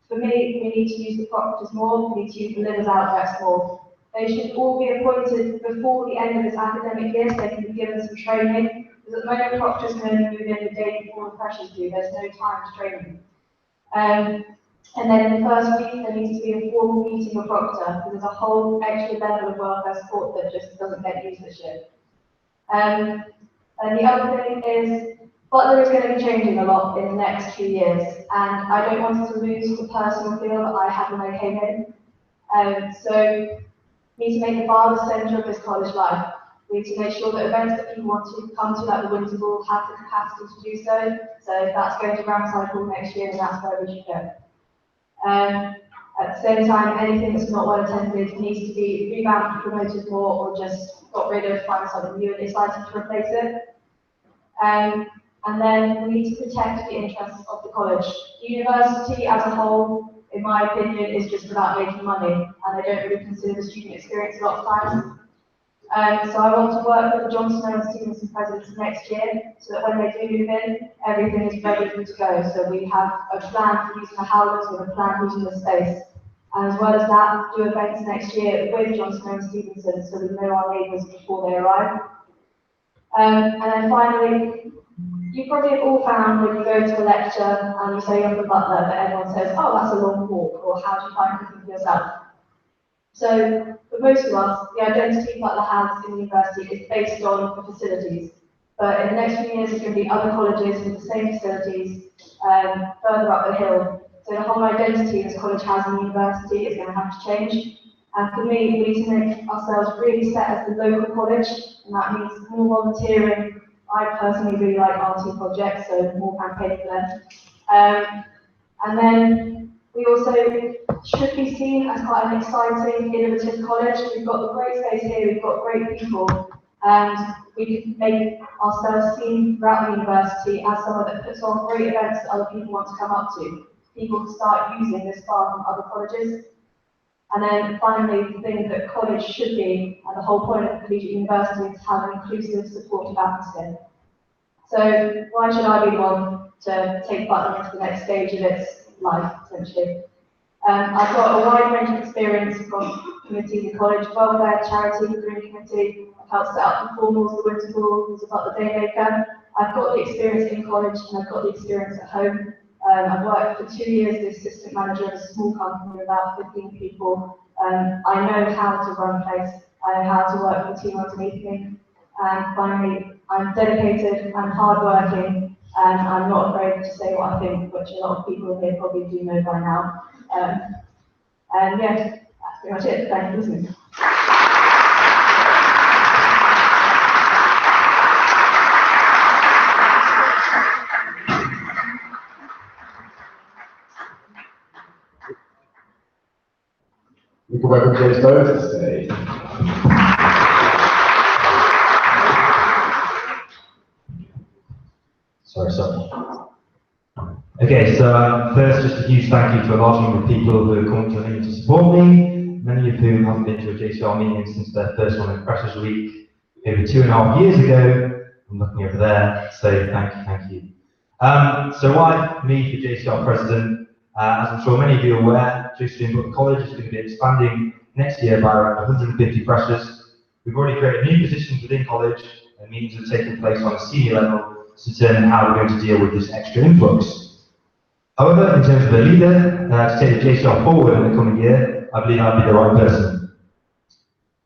For me, we need to use the proctors more, we need to use the livers outrests more. They should all be appointed before the end of this academic year, so they can be given some training. Because at the moment, proctors can only move in the day before the freshers do, there's no time to train them. And then in the first week, there needs to be a formal meeting of proctor, because there's a whole extra level of welfare support that just doesn't get used this year. And the other thing is, Butler is going to be changing a lot in the next few years, and I don't want to lose the personal feel that I had when I came in. So We need to make the bar the centre of this college life. We need to make sure that events that people want to come to, like the Winter Ball, have the capacity to do so. So if that's going to Grand Cycle next year, then that's where we should go. At the same time, anything that's not well attended needs to be revamped, promoted more, or just got rid of, find something new and exciting to replace it. And then we need to protect the interests of the college. The university as a whole, in my opinion, is just about making money, and they don't really consider the student experience a lot of times. So I want to work with the Johnson and Stevenson presidents next year, so that when they do move in, everything is ready to go. So we have a plan for using the howlers, we have a plan for using the space. And as well as that, do events next year with Johnson and Stevenson, so we know our neighbours before they arrive. And then finally, you probably have all found when you go to a lecture and you say you're the butler, but everyone says, oh, that's a long walk, or how do you find cooking for yourself? So, for most of us, the identity Butler has in the university is based on the facilities. But in the next few years, there's going to be other colleges with the same facilities further up the hill. So the whole identity this college has in the university is going to have to change. And for me, we need to make ourselves really set as the local college, and that means more volunteering. I personally really like RT projects, so more campaigning for them. And then we also should be seen as quite an exciting, innovative college. We've got the great space here, we've got great people, and we can make ourselves seen throughout the university as someone that puts on great events that other people want to come up to. People start using this bar from other colleges. And then finally, the thing that college should be, and the whole point of the collegiate university, is to have an inclusive, supportive atmosphere. So why should I be the one to take Butler into the next stage of its life, essentially? I've got a wide range of experience across committees in college, welfare, charity, green committee. I've helped set up the formals, the Winter Ball, was about the Daymaker. I've got the experience in college and I've got the experience at home. I've worked for 2 years as assistant manager of a small company with about 15 people. I know how to run a place. I know how to work with a team underneath me. And finally, I'm dedicated, I'm hardworking, and I'm not afraid to say what I think, which a lot of people here probably do know by now. And yes, that's pretty much it. Thank you for listening. We can welcome James Bowe to the stage. Sorry. Okay, so first, just a huge thank you to a large number of people who have come to me to support me, many of whom haven't been to a JCR meeting since their first one in Freshers Week over 2.5 years ago. I'm looking over there, so thank you. So why me for JCR President? As I'm sure many of you are aware, JCR College is going to be expanding next year by around 150 freshers. We've already created new positions within college, and meetings are taking place on a senior level to determine how we're going to deal with this extra influx. However, in terms of a leader to take the JCR forward in the coming year, I believe I'd be the right person.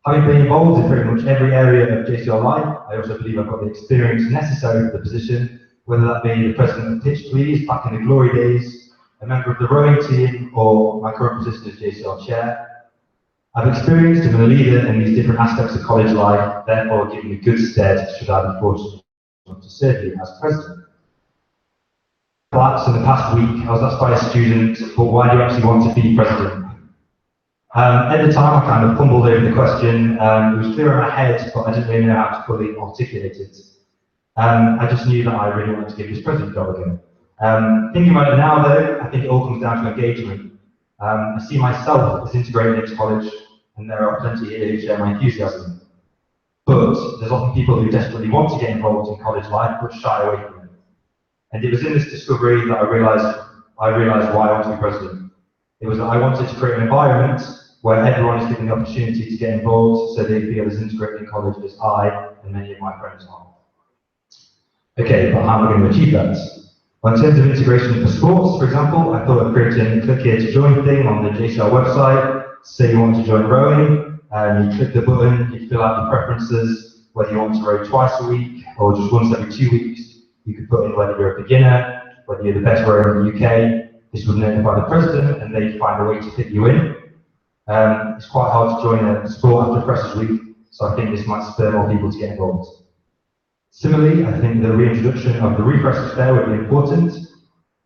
Having been involved in pretty much every area of JCR life, I also believe I've got the experience necessary for the position, whether that be the president of Pitch Please back in the glory days, a member of the rowing team, or my current position as JCR chair. I've experienced and been a leader in these different aspects of college life, therefore giving me good stead should I be fortunate to serve you as president. Perhaps in the past week, I was asked by a student, well, why do you actually want to be president? At the time, I kind of fumbled over the question. It was clear in my head, but I didn't really know how to fully articulate it. I just knew that I really wanted to give this president job again. Thinking about it now, though, I think it all comes down to engagement. I see myself as integrated into college, and there are plenty here who share my enthusiasm. But there's often people who desperately want to get involved in college life, but shy away from it. And it was in this discovery that I realised why I want to be president. It was that I wanted to create an environment where everyone is given the opportunity to get involved, so they feel as integrated in college as I and many of my friends are. Okay, but how am I going to achieve that? Well, in terms of integration for sports, for example, I thought of creating a click here to join thing on the JCR website. Say you want to join rowing, you click the button, you fill out your preferences, whether you want to row twice a week or just once every 2 weeks. You could put in whether you're a beginner, whether you're the best rower in the UK. This would notify the president and they'd find a way to fit you in. It's quite hard to join a sport after Freshers Week, so I think this might spur more people to get involved. Similarly, I think the reintroduction of the Refreshers Fair would be important.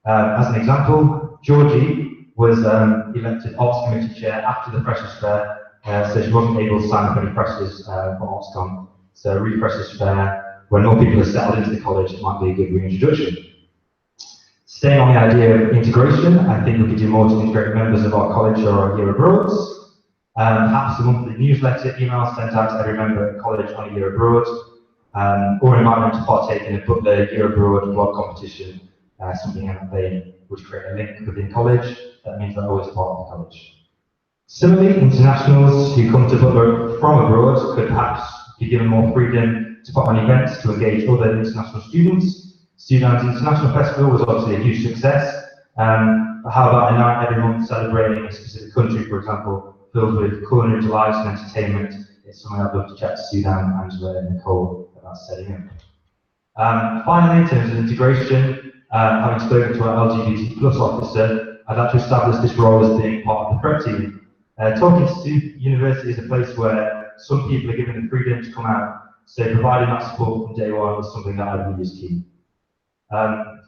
As an example, Georgie was elected Arts Committee Chair after the Freshers Fair, so she wasn't able to sign up any freshers for ArtsCon. So Refreshers Fair, when more people are settled into the college, it might be a good reintroduction. Staying on the idea of integration, I think we could do more to integrate members of our college or our year abroad. Perhaps a monthly newsletter email sent out to every member at college on a year abroad, or invite them to partake in a year abroad blog competition, something in that vein would create a link within college. That means they're always part of the college. Similarly, internationals who come to Butler from abroad could perhaps be given more freedom to put on events to engage other international students. Sudan's International Festival was obviously a huge success, but how about a night every month celebrating a specific country, for example, filled with culinary delights and entertainment? It's something I'd love to chat to Sudan, Angela and Nicole about setting up. Finally, in terms of integration, having spoken to our LGBT+ officer, I'd like to establish this role as being part of the prep team. Talking to university is a place where some people are given the freedom to come out, so providing that support from day one is something that I really is key.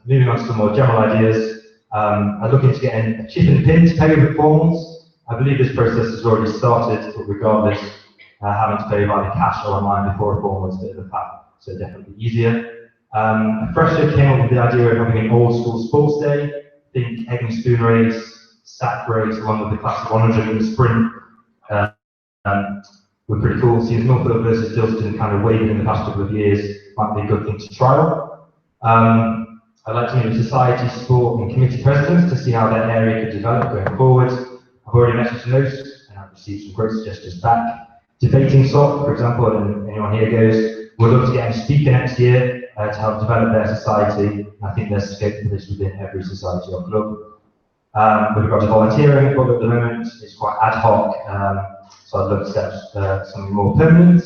Moving on to some more general ideas, I'm looking to get a chip and pin to pay with formals. I believe this process has already started, but regardless, having to pay by the cash or online before a formal is a bit of a faff, so definitely easier. A fresher came up with the idea of having an old school sports day, think egg and spoon race, sack race, along with the class of 100 in the sprint. We're pretty cool. Seeing Norfolk versus Dilston kind of waving in the past couple of years might be a good thing to trial. I'd like to meet with society, sport and committee presidents to see how their area could develop going forward. I've already messaged those and I've received some great suggestions back. Debating SOC, for example, and anyone here goes, we'd love to get a speaker next year to help develop their society. I think there's scope for this within every society or club. With regard to volunteering, but at the moment it's quite ad hoc, so I'd love to set something more permanent.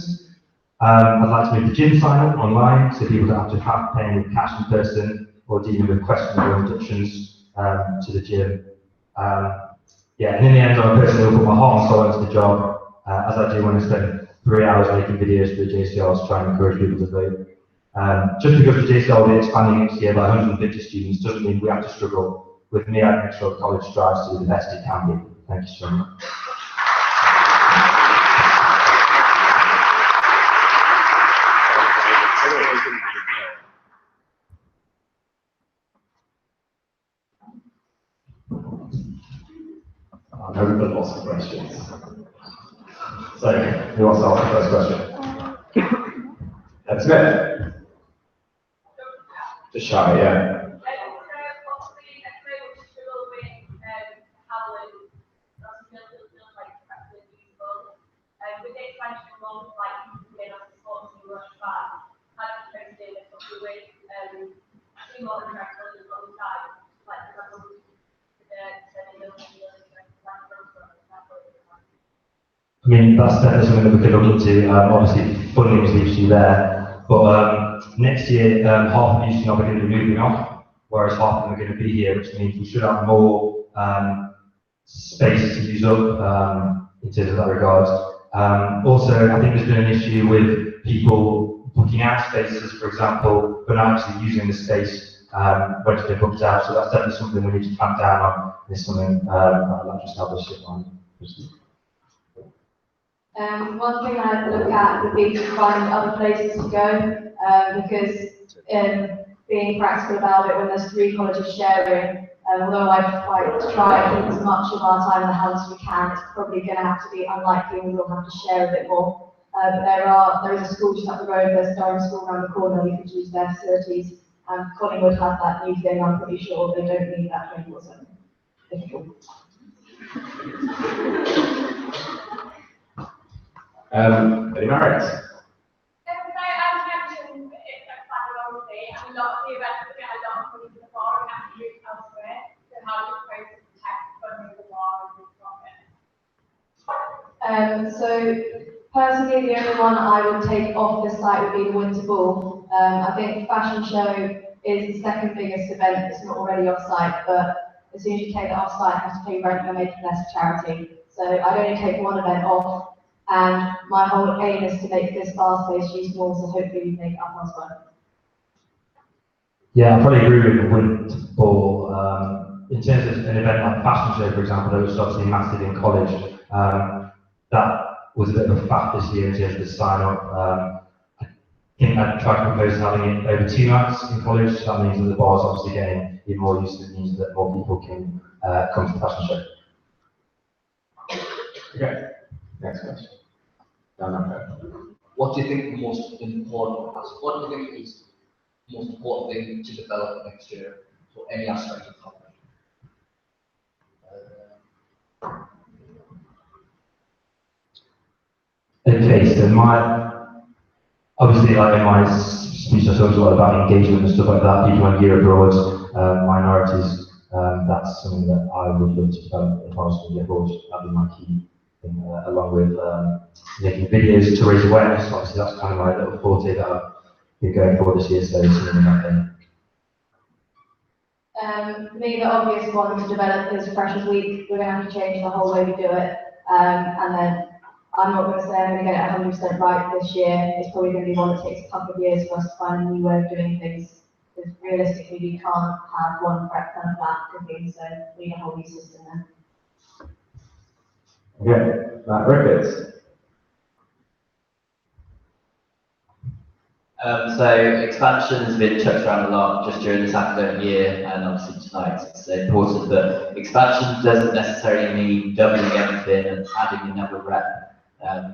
I'd like to make the gym sign up online so people don't have to have paying with cash in person or dealing with questionable inductions to the gym. Yeah, and in the end, I'm a person who will put my heart and soul into the job, as I do when I spend 3 hours making videos for the JCR to try and encourage people to vote. Just because the JCR will be expanding next year by 150 students doesn't mean we have to struggle. With me, I make sure the college strives to be the best it can be. Thank you so much. I know we've got lots of questions. So, who wants to ask the first question? That's Smith. Just shy, yeah. I mean, that's definitely something that we could look into. Obviously, funding is the issue there. But next year, half of the students are going to be moving off, whereas half of them are going to be here, which means we should have more space to use up in terms of that regard. Also, I think there's been an issue with people booking out spaces, for example, but not actually using the space when it's been booked out. So that's definitely something we need to clamp down on. It's something that I'd like to establish it on. One thing I'd look at would be to find other places to go, because being practical about it, when there's 3 colleges sharing, although I'd like to try and keep as much of our time in the house as we can, it's probably going to have to be unlikely and we'll have to share a bit more. But there is a school just up the road, there's Durham School around the corner, we could use their facilities, and Collingwood have that new thing, I'm pretty sure they don't need that 24/7. Difficult. Any merits? So personally, the only one I would take off the site would be the Winter Ball. I think fashion show is the second biggest event that's not already off site, but as soon as you take that off site, you have to pay rent, you're making less charity. So I'd only take one event off, and my whole aim is to make this fast pace useful, so hopefully we make it up elsewhere. Yeah, I probably agree with Paul. In terms of an event like Fashion Show, for example, that was obviously massive in college, that was a bit of a fact this year in terms of the sign up. I think I'd try to propose having it over 2 nights in college. That means that the bar's obviously getting even more used to it, means that more people can come to the Fashion Show. Okay, next question. What do you think the most important, what do you think is the most important thing to develop next year for any aspect of college? Okay, so obviously like in my speech I talked a lot about engagement and stuff like that, people on year abroad, minorities, that's something that I would love to develop if I was going to get abroad. That'd be my key thing, along with making videos to raise awareness. Obviously that's kind of my little forte that I've been going for this year, so something like that. For me, the obvious one to develop is Freshers Week. We're going to have to change the whole way we do it, and then I'm not going to say I'm going to get it 100% right this year. It's probably going to be one that takes a couple of years for us to find a new way of doing things. Because realistically, we can't have one prep kind of plan for things, so we need a whole new system then. Okay, Matt Ricketts. So expansion has been chucked around a lot just during this academic year, and obviously tonight it's important, but expansion doesn't necessarily mean doubling everything and adding another rep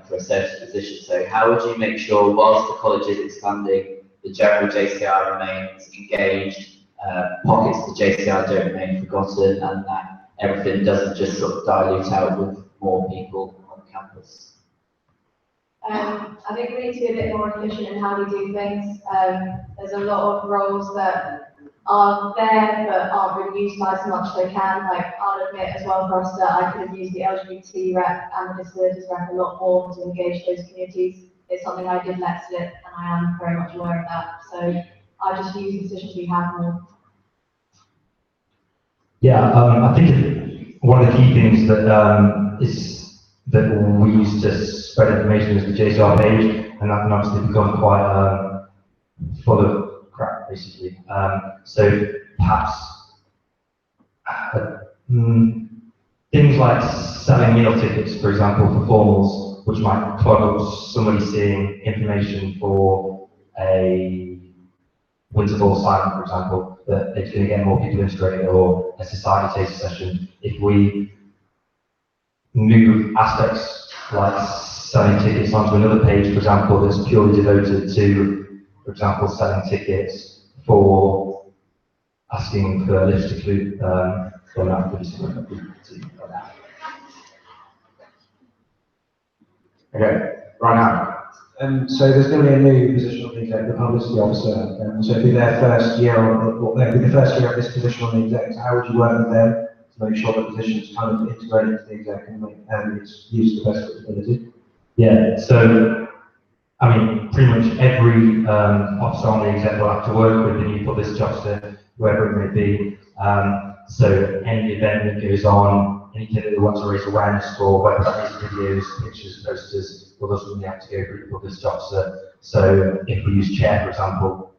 for a certain position. So how would you make sure, whilst the college is expanding, the general JCR remains engaged, pockets of the JCR don't remain forgotten, and that everything doesn't just sort of dilute out with more people on campus? I think we need to be a bit more efficient in how we do things. There's a lot of roles that are there but aren't really utilised as much as they can. Like, I'll admit as well for us that I could have used the LGBT rep and the disabilities rep a lot more to engage those communities. It's something I did let slip, and I am very much aware of that. So I just use the positions we have more. Yeah, I think one of the key things that that we use to spread information is the JCR page, and that can obviously become quite full of crap, basically. So perhaps things like selling meal tickets, for example, for formals, which might clog up somebody seeing information for a winter ball sign, for example, that it's going to get more people interested, or a society taster session. If we move aspects like selling tickets onto another page, for example, that's purely devoted to, for example, selling tickets for asking for lifts to clue, then that would be something that we could do. Okay, right now. So there's going to be a new position on the exec, the publicity officer. So it'll be their first year, or it'll be the first year of this position on the exec. So how would you work with them to make sure the position is kind of integrated into the exec and it's used to the best of its ability? Yeah, so I mean, pretty much every officer on the exec will have to work with the new publicity officer, whoever it may be. So any event that goes on, anything that they want to raise awareness for, whether that is videos, pictures, posters, will ultimately have to go through the publicity officer. So if we use chair, for example,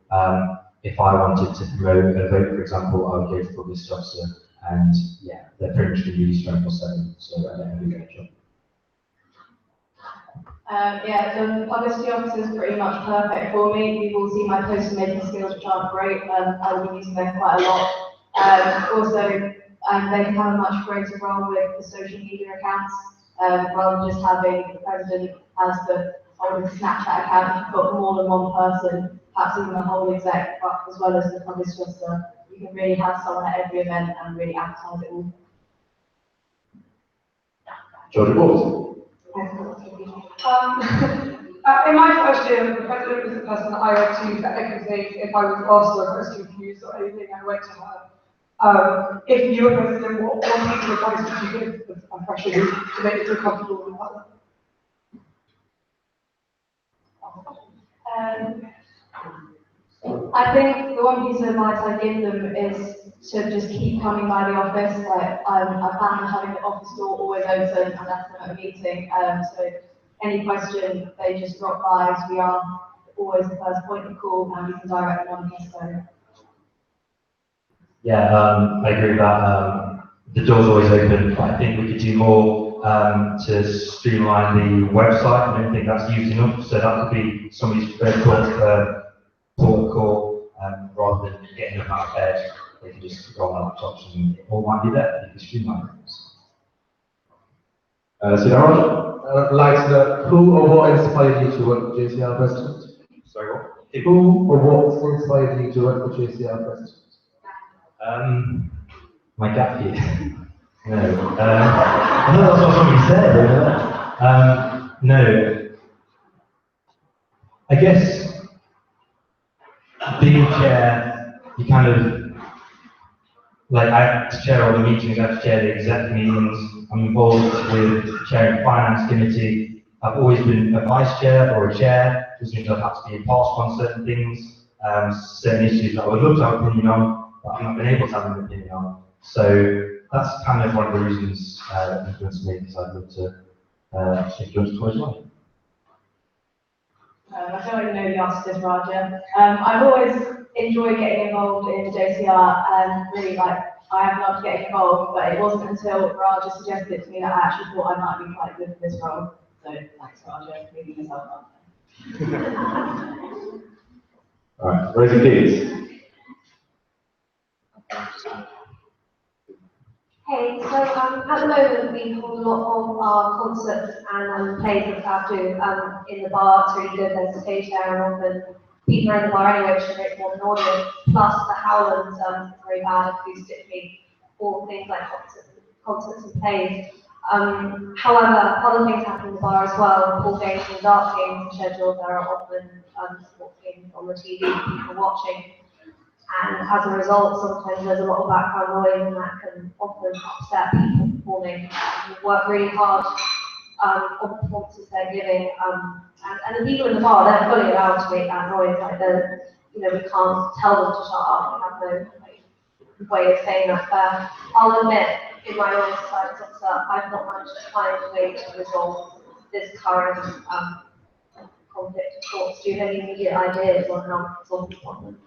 if I wanted to promote a vote, for example, I would go to the publicity officer, and yeah, they're pretty much going to use 24/7, so I don't have a great job. Yeah, the publicity officer is pretty much perfect for me. People see my poster making skills, which aren't great. I will be using them quite a lot. Also, they can have a much greater role with the social media accounts, rather than just having the president as the old Snapchat account. If you've got more than one person, perhaps even the whole exec, but as well as the publicity officer, you can really have someone at every event and really advertise it all. Georgia Balls. In my first year, the president was the person that I went to for everything. If I was lost or I was confused or anything, I went to her. If you were president, what piece of advice would you give a freshman to make you feel comfortable with that? I think the one piece of advice I give them is to just keep coming by the office. Like, I plan on having the office door always open unless I'm at a meeting. So any question, they just drop by. We are always the first point of call, and we can direct them on here. So. Yeah, I agree with that. The door's always open, but I think we could do more to streamline the website. I don't think that's used enough, so that could be somebody's first port of call, rather than getting them out of bed. They can just go on their laptops and it all might be there. You can streamline things. So now I'd like to know who or what inspired you to work for JCR President? Sorry, what? Who or what inspired you to work for JCR President? My gap year. No. I know that's what somebody said. No. I guess being chair, you kind of, like, I have to chair all the meetings, I have to chair the exec meetings, I'm involved with chairing the finance committee. I've always been a vice chair or a chair, which means I've had to be impartial on certain things, certain issues that I would love to have an opinion on, but I've not been able to have an opinion on. So that's kind of one of the reasons that influenced me, because I'd love to influence towards life. I don't really know the answer to this, Raja. I've always enjoyed getting involved in JCR and really, like, I have loved getting involved, but it wasn't until Raja suggested it to me that I actually thought I might be quite good for this role. So thanks, Raja, for making yourself up. Alright, Rosie, please. Hey, so at the moment we hold a lot of our concerts and plays and stuff too in the bar. It's really good. There's a stage there, and often people are in the bar anyway, which creates more of an audience. Plus the Howlands very bad acoustically for things like concerts and plays. However, other things happen in the bar as well. Ball games and dart games are scheduled. There are often sports games on the TV for people watching. And as a result, sometimes there's a lot of background noise, and that can often upset people performing. We work really hard on the performances they're giving, and the people in the bar, they're fully allowed to make that noise. Like, we can't tell them to shut up. We have no way of saying that. But I'll admit, in my own society officer, I've not managed to find a way to resolve this current conflict of thoughts. Do you have any immediate ideas on how to solve the problem?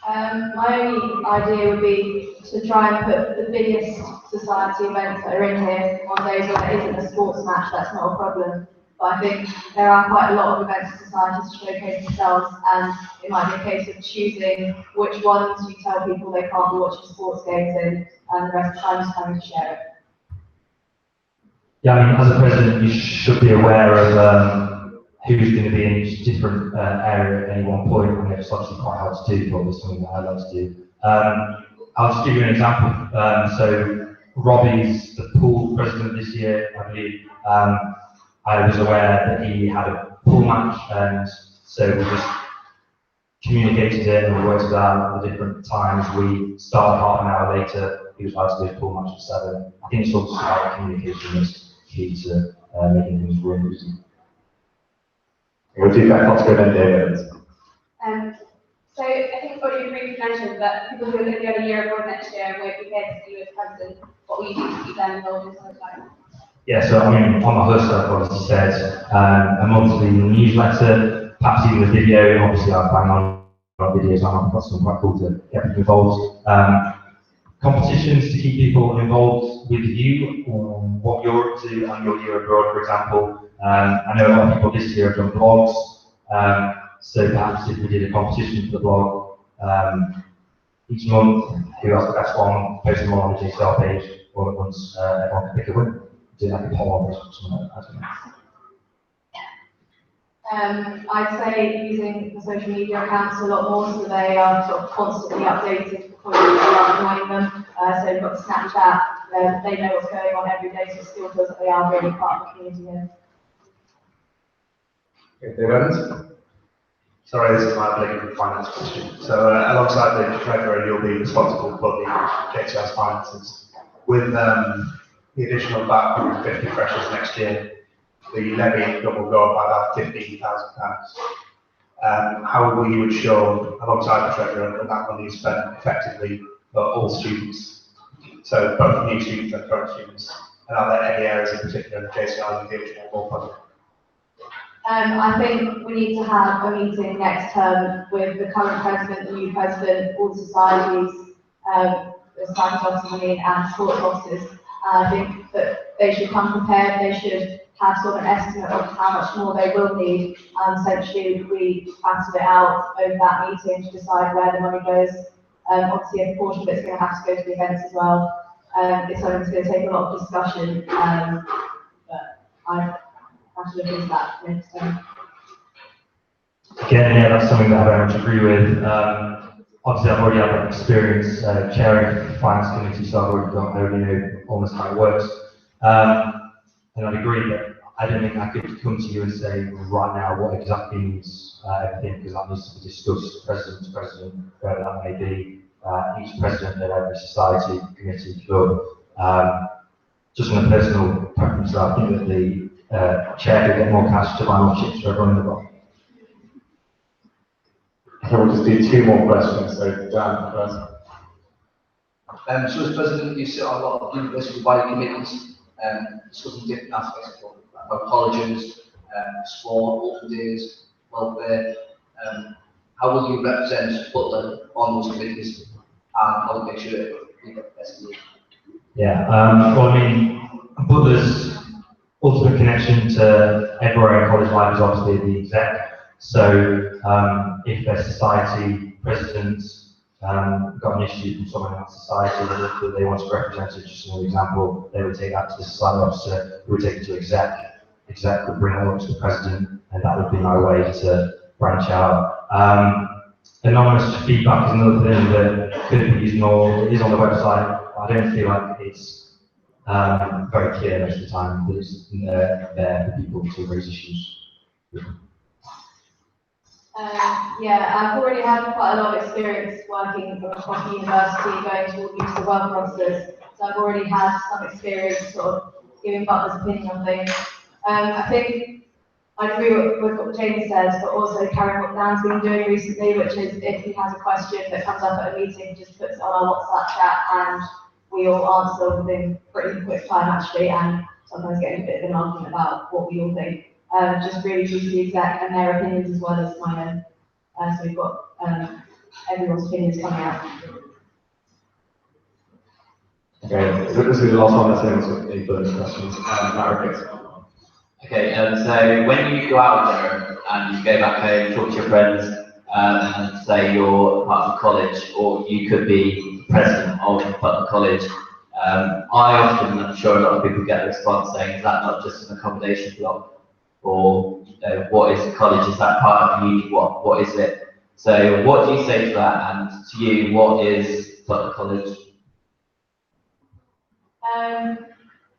My only idea would be to try and put the biggest society events that are in here on days where there isn't a sports match. That's not a problem. But I think there are quite a lot of events in society to showcase themselves, and it might be a case of choosing which ones you tell people they can't be watching sports games in, and the rest of the time just having to share it. Yeah, I mean, as a president, you should be aware of who's going to be in each different area at any one point, and it's obviously quite hard to do, but it's something that I like to do. I'll just give you an example. So Robbie's the pool president this year, I believe. I was aware that he had a pool match, and so we just communicated it and we worked it out at the different times. We started half an hour later. He was allowed to do a pool match at 7. I think it's also about communication is key to making things run easy. We'll do that after then, David. So I think what you briefly mentioned that people who are going to be on a year abroad next year won't be here to see you as president. What will you do to keep them involved in some time? Yeah, so I mean, on my first I've obviously said a monthly newsletter, perhaps even a video. Obviously, I bang on videos. I've got something quite cool to get people involved. Competitions to keep people involved with you, or what you're up to on your year abroad, for example. I know a lot of people this year have done blogs, so perhaps if we did a competition for the blog each month, who has the best one, post them on the JCR page all at once, everyone can pick a winner. Do like a poll on this or something like that. I'd say using the social media accounts a lot more, so they are sort of constantly updated before you start annoying them. So we've got Snapchat, they know what's going on every day, so it still feels like they are really part of the community here. Okay, David? Sorry, this is my obligatory finance question. So alongside the treasurer, you'll be responsible for the JCR's finances. With the additional about 150 freshers next year, the levy that will go up by about £15,000. how we would show, alongside the treasurer, that that money is spent effectively for all students, so both new students and current students. And are there any areas in particular in JCR you feel which are more public? I think we need to have a meeting next term with the current president, the new president, all the societies, the society officers, and sports officers. I think that they should come prepared. They should have sort of an estimate of how much more they will need. Essentially, we battled it out over that meeting to decide where the money goes. Obviously, a portion of it's going to have to go to the events as well. It's something that's going to take a lot of discussion, but I have to look into that next time. Again, yeah, that's something that I very much agree with. Obviously, I've already had that experience chairing the finance committee, so I've already know almost how it works. And I'd agree that I don't think I could come to you and say right now what exactly needs everything, because that needs to be discussed president to president, whether that may be each president of every society, committee, club. Just on a personal preference, I think that the chair could get more cash to buy more chips for everyone in the block. Okay, we'll just do 2 more questions. So, Dan first. So as president, you sit on a lot of university-wide committees, discussing different aspects of colleges, sport, open days, welfare. How will you represent Butler on those committees, and how will you make sure you get the best of it? Yeah, well, I mean, Butler's ultimate connection to everywhere in college life is obviously the exec. So if their society presidents got an issue from someone in that society that they want to represent, it, just an example, they would take that to the society officer, who would take it to exec. Exec would bring it up to the president, and that would be my way to branch out. Anonymous feedback is another thing that could be used more. It is on the website. I don't feel like it's very clear most of the time that it's there for people to raise issues. Yeah, I've already had quite a lot of experience working across the university, going to all the use of welcome officers. So I've already had some experience sort of giving Butler's opinion on things. I think I agree with what Jamie says, but also carrying what Dan's been doing recently, which is if he has a question that comes up at a meeting, just puts it on our WhatsApp chat and we all answer within pretty quick time actually, and sometimes getting a bit of an argument about what we all think. Just really use the exec and their opinions as well as my own. So we've got everyone's opinions coming out. Okay, so this will be the last one that's in any further questions. Okay, so when you go out there and you go back home, talk to your friends, and say you're part of college, or you could be president of Butler College, I often, I'm sure a lot of people get the response saying, is that not just an accommodation block? Or what is the college? Is that part of uni? What is it? So what do you say to that? And to you, what is Butler College?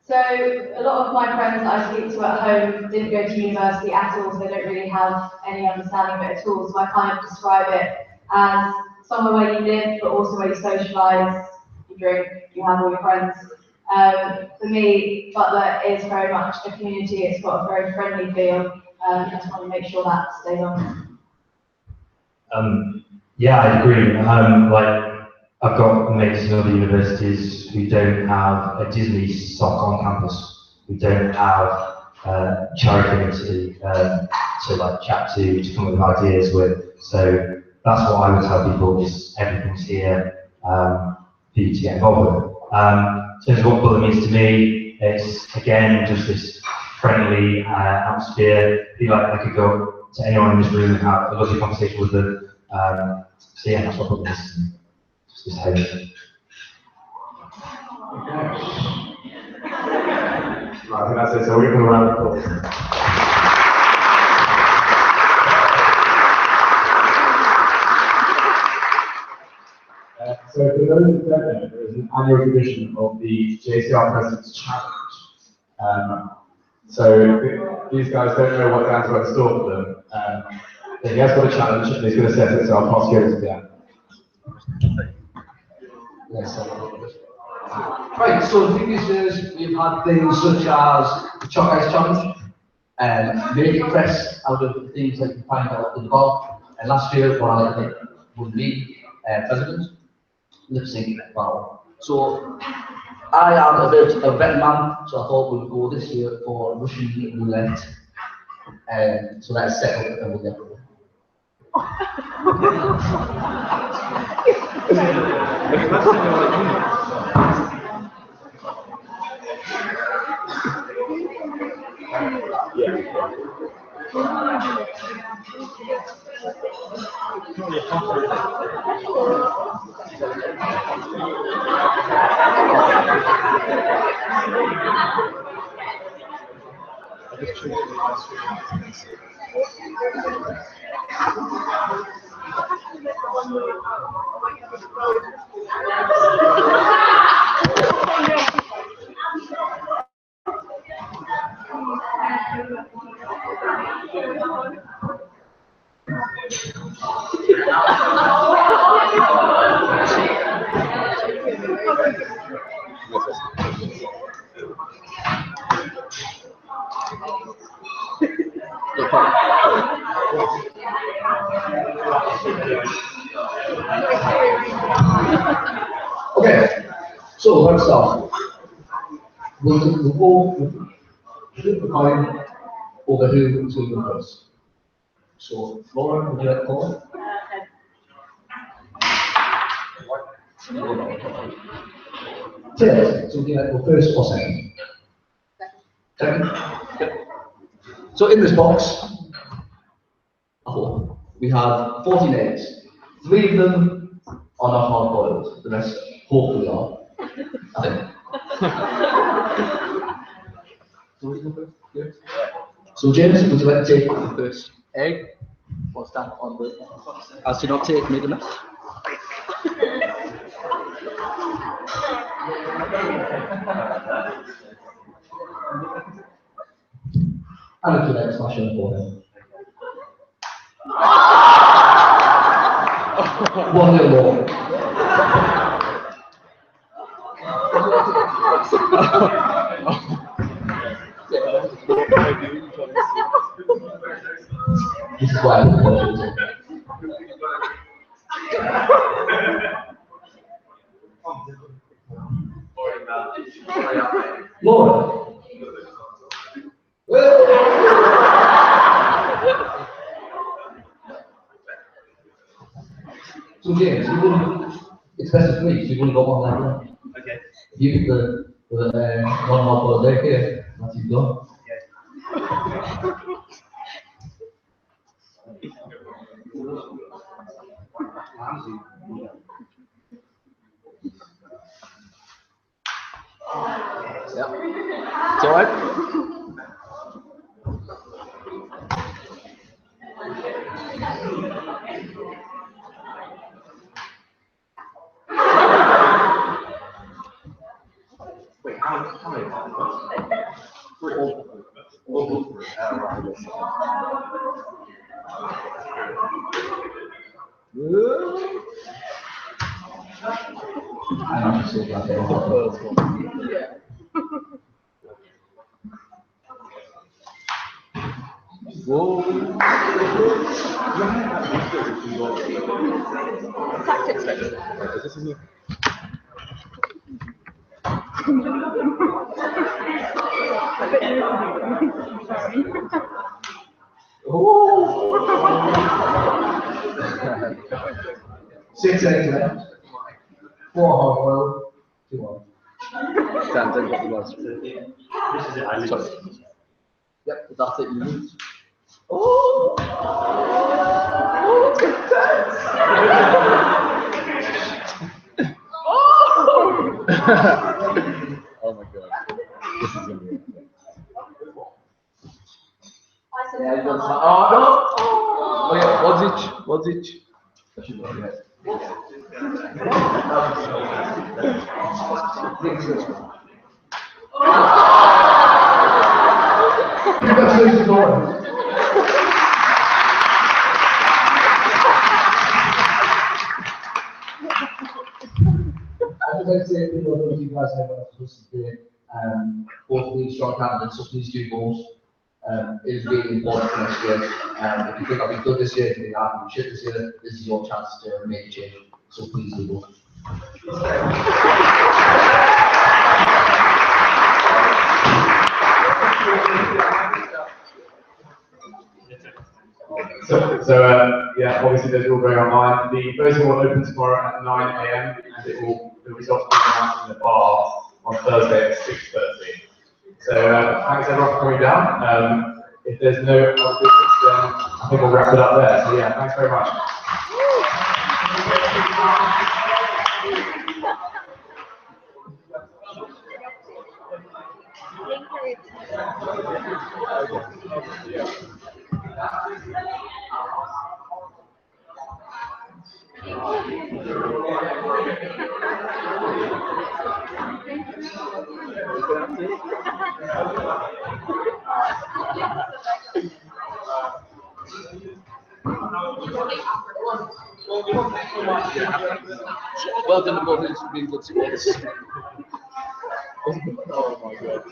So a lot of my friends that I speak to at home didn't go to university at all, so they don't really have any understanding of it at all. So I kind of describe it as somewhere where you live, but also where you socialise, you drink, you have all your friends. For me, Butler is very much a community. It's got a very friendly feel. I just want to make sure that stays on. Yeah, I agree. Like, I've got mates in other universities who don't have a Disney sock on campus, who don't have charity committee to like chat to come up with ideas with. So that's what I would tell people is everything's here for you to get involved with. In terms of what Butler means to me, it's again just this friendly atmosphere. I feel like I could go to anyone in this room and have a lovely conversation with them. So yeah, that's what Butler means to me. Just this home. Right, I think that's it. So we're going to round of applause. So for those who don't know, there is an annual edition of the JCR President's Challenge. So these guys don't know what Dan's got in store for them. He has got a challenge and he's going to set it, so I'll pass you over to Dan. Right, so the previous years we've had things such as the Chalk Ice Challenge, Making press out of things that you find out in the ball. And last year, while I would be president, lip syncing that battle. So I am a bit of a vet man, so I thought we'd go this year for Russian roulette. So that's set up and we'll get it. Okay, so let's start. We'll go flip the coin over who to go first. So, Laura, would you like to call? Taylor, so would you like to go first or second? Second? Yep. So in this box, we have 14 eggs. 3 of them are not hard boiled, the rest hopefully are. I think. So James, would you like to take the first egg or stand on the as to not take make a mess? And if you like to smash on the board. 1-0 more. This is why I'm watching. Laura. So James, you wouldn't, it's best of 3, so you wouldn't go on that one. Okay. You pick the one more for here, that's you done. Yeah. It's all right. Wait, how many? I'm so glad they're all Six eggs left. 4 hard boiled, 2 on. Dan, don't get the last. This is it, I lose. Sorry. Yep, that's it, you lose. Oh! Oh, it's intense! Oh! Oh my god. This is gonna be yeah, you got oh no! Oh yeah, what's each? I should know, yeah. Congratulations, Laura. As I said, you know, you guys have what I'm supposed to do. Both of these strong candidates, so please do vote It is really important for next year. If you think I've been good this year, if you have been shit this year, this is your chance to make a change. So please do vote. Yeah, obviously those are all going online. The voting will open tomorrow at 9 a.m. and the results will be announced in the bar on Thursday at 6:30. So thanks everyone for coming down. If there's no other business, then I think we'll wrap it up there. So yeah, thanks very much. Well done, both of you, for being good sports. Oh my god.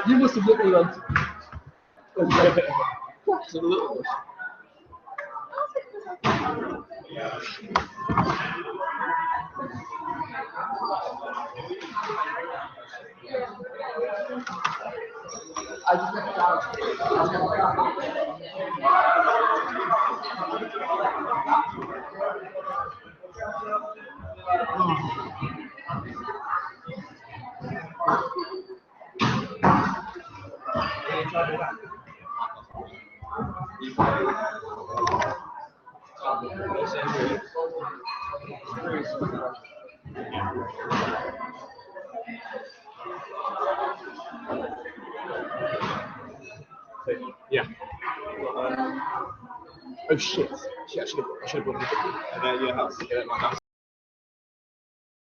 You must have looked around. It's a little bit. I just left it out. Yeah. Oh shit. I should have brought it at your house. Get it at my house.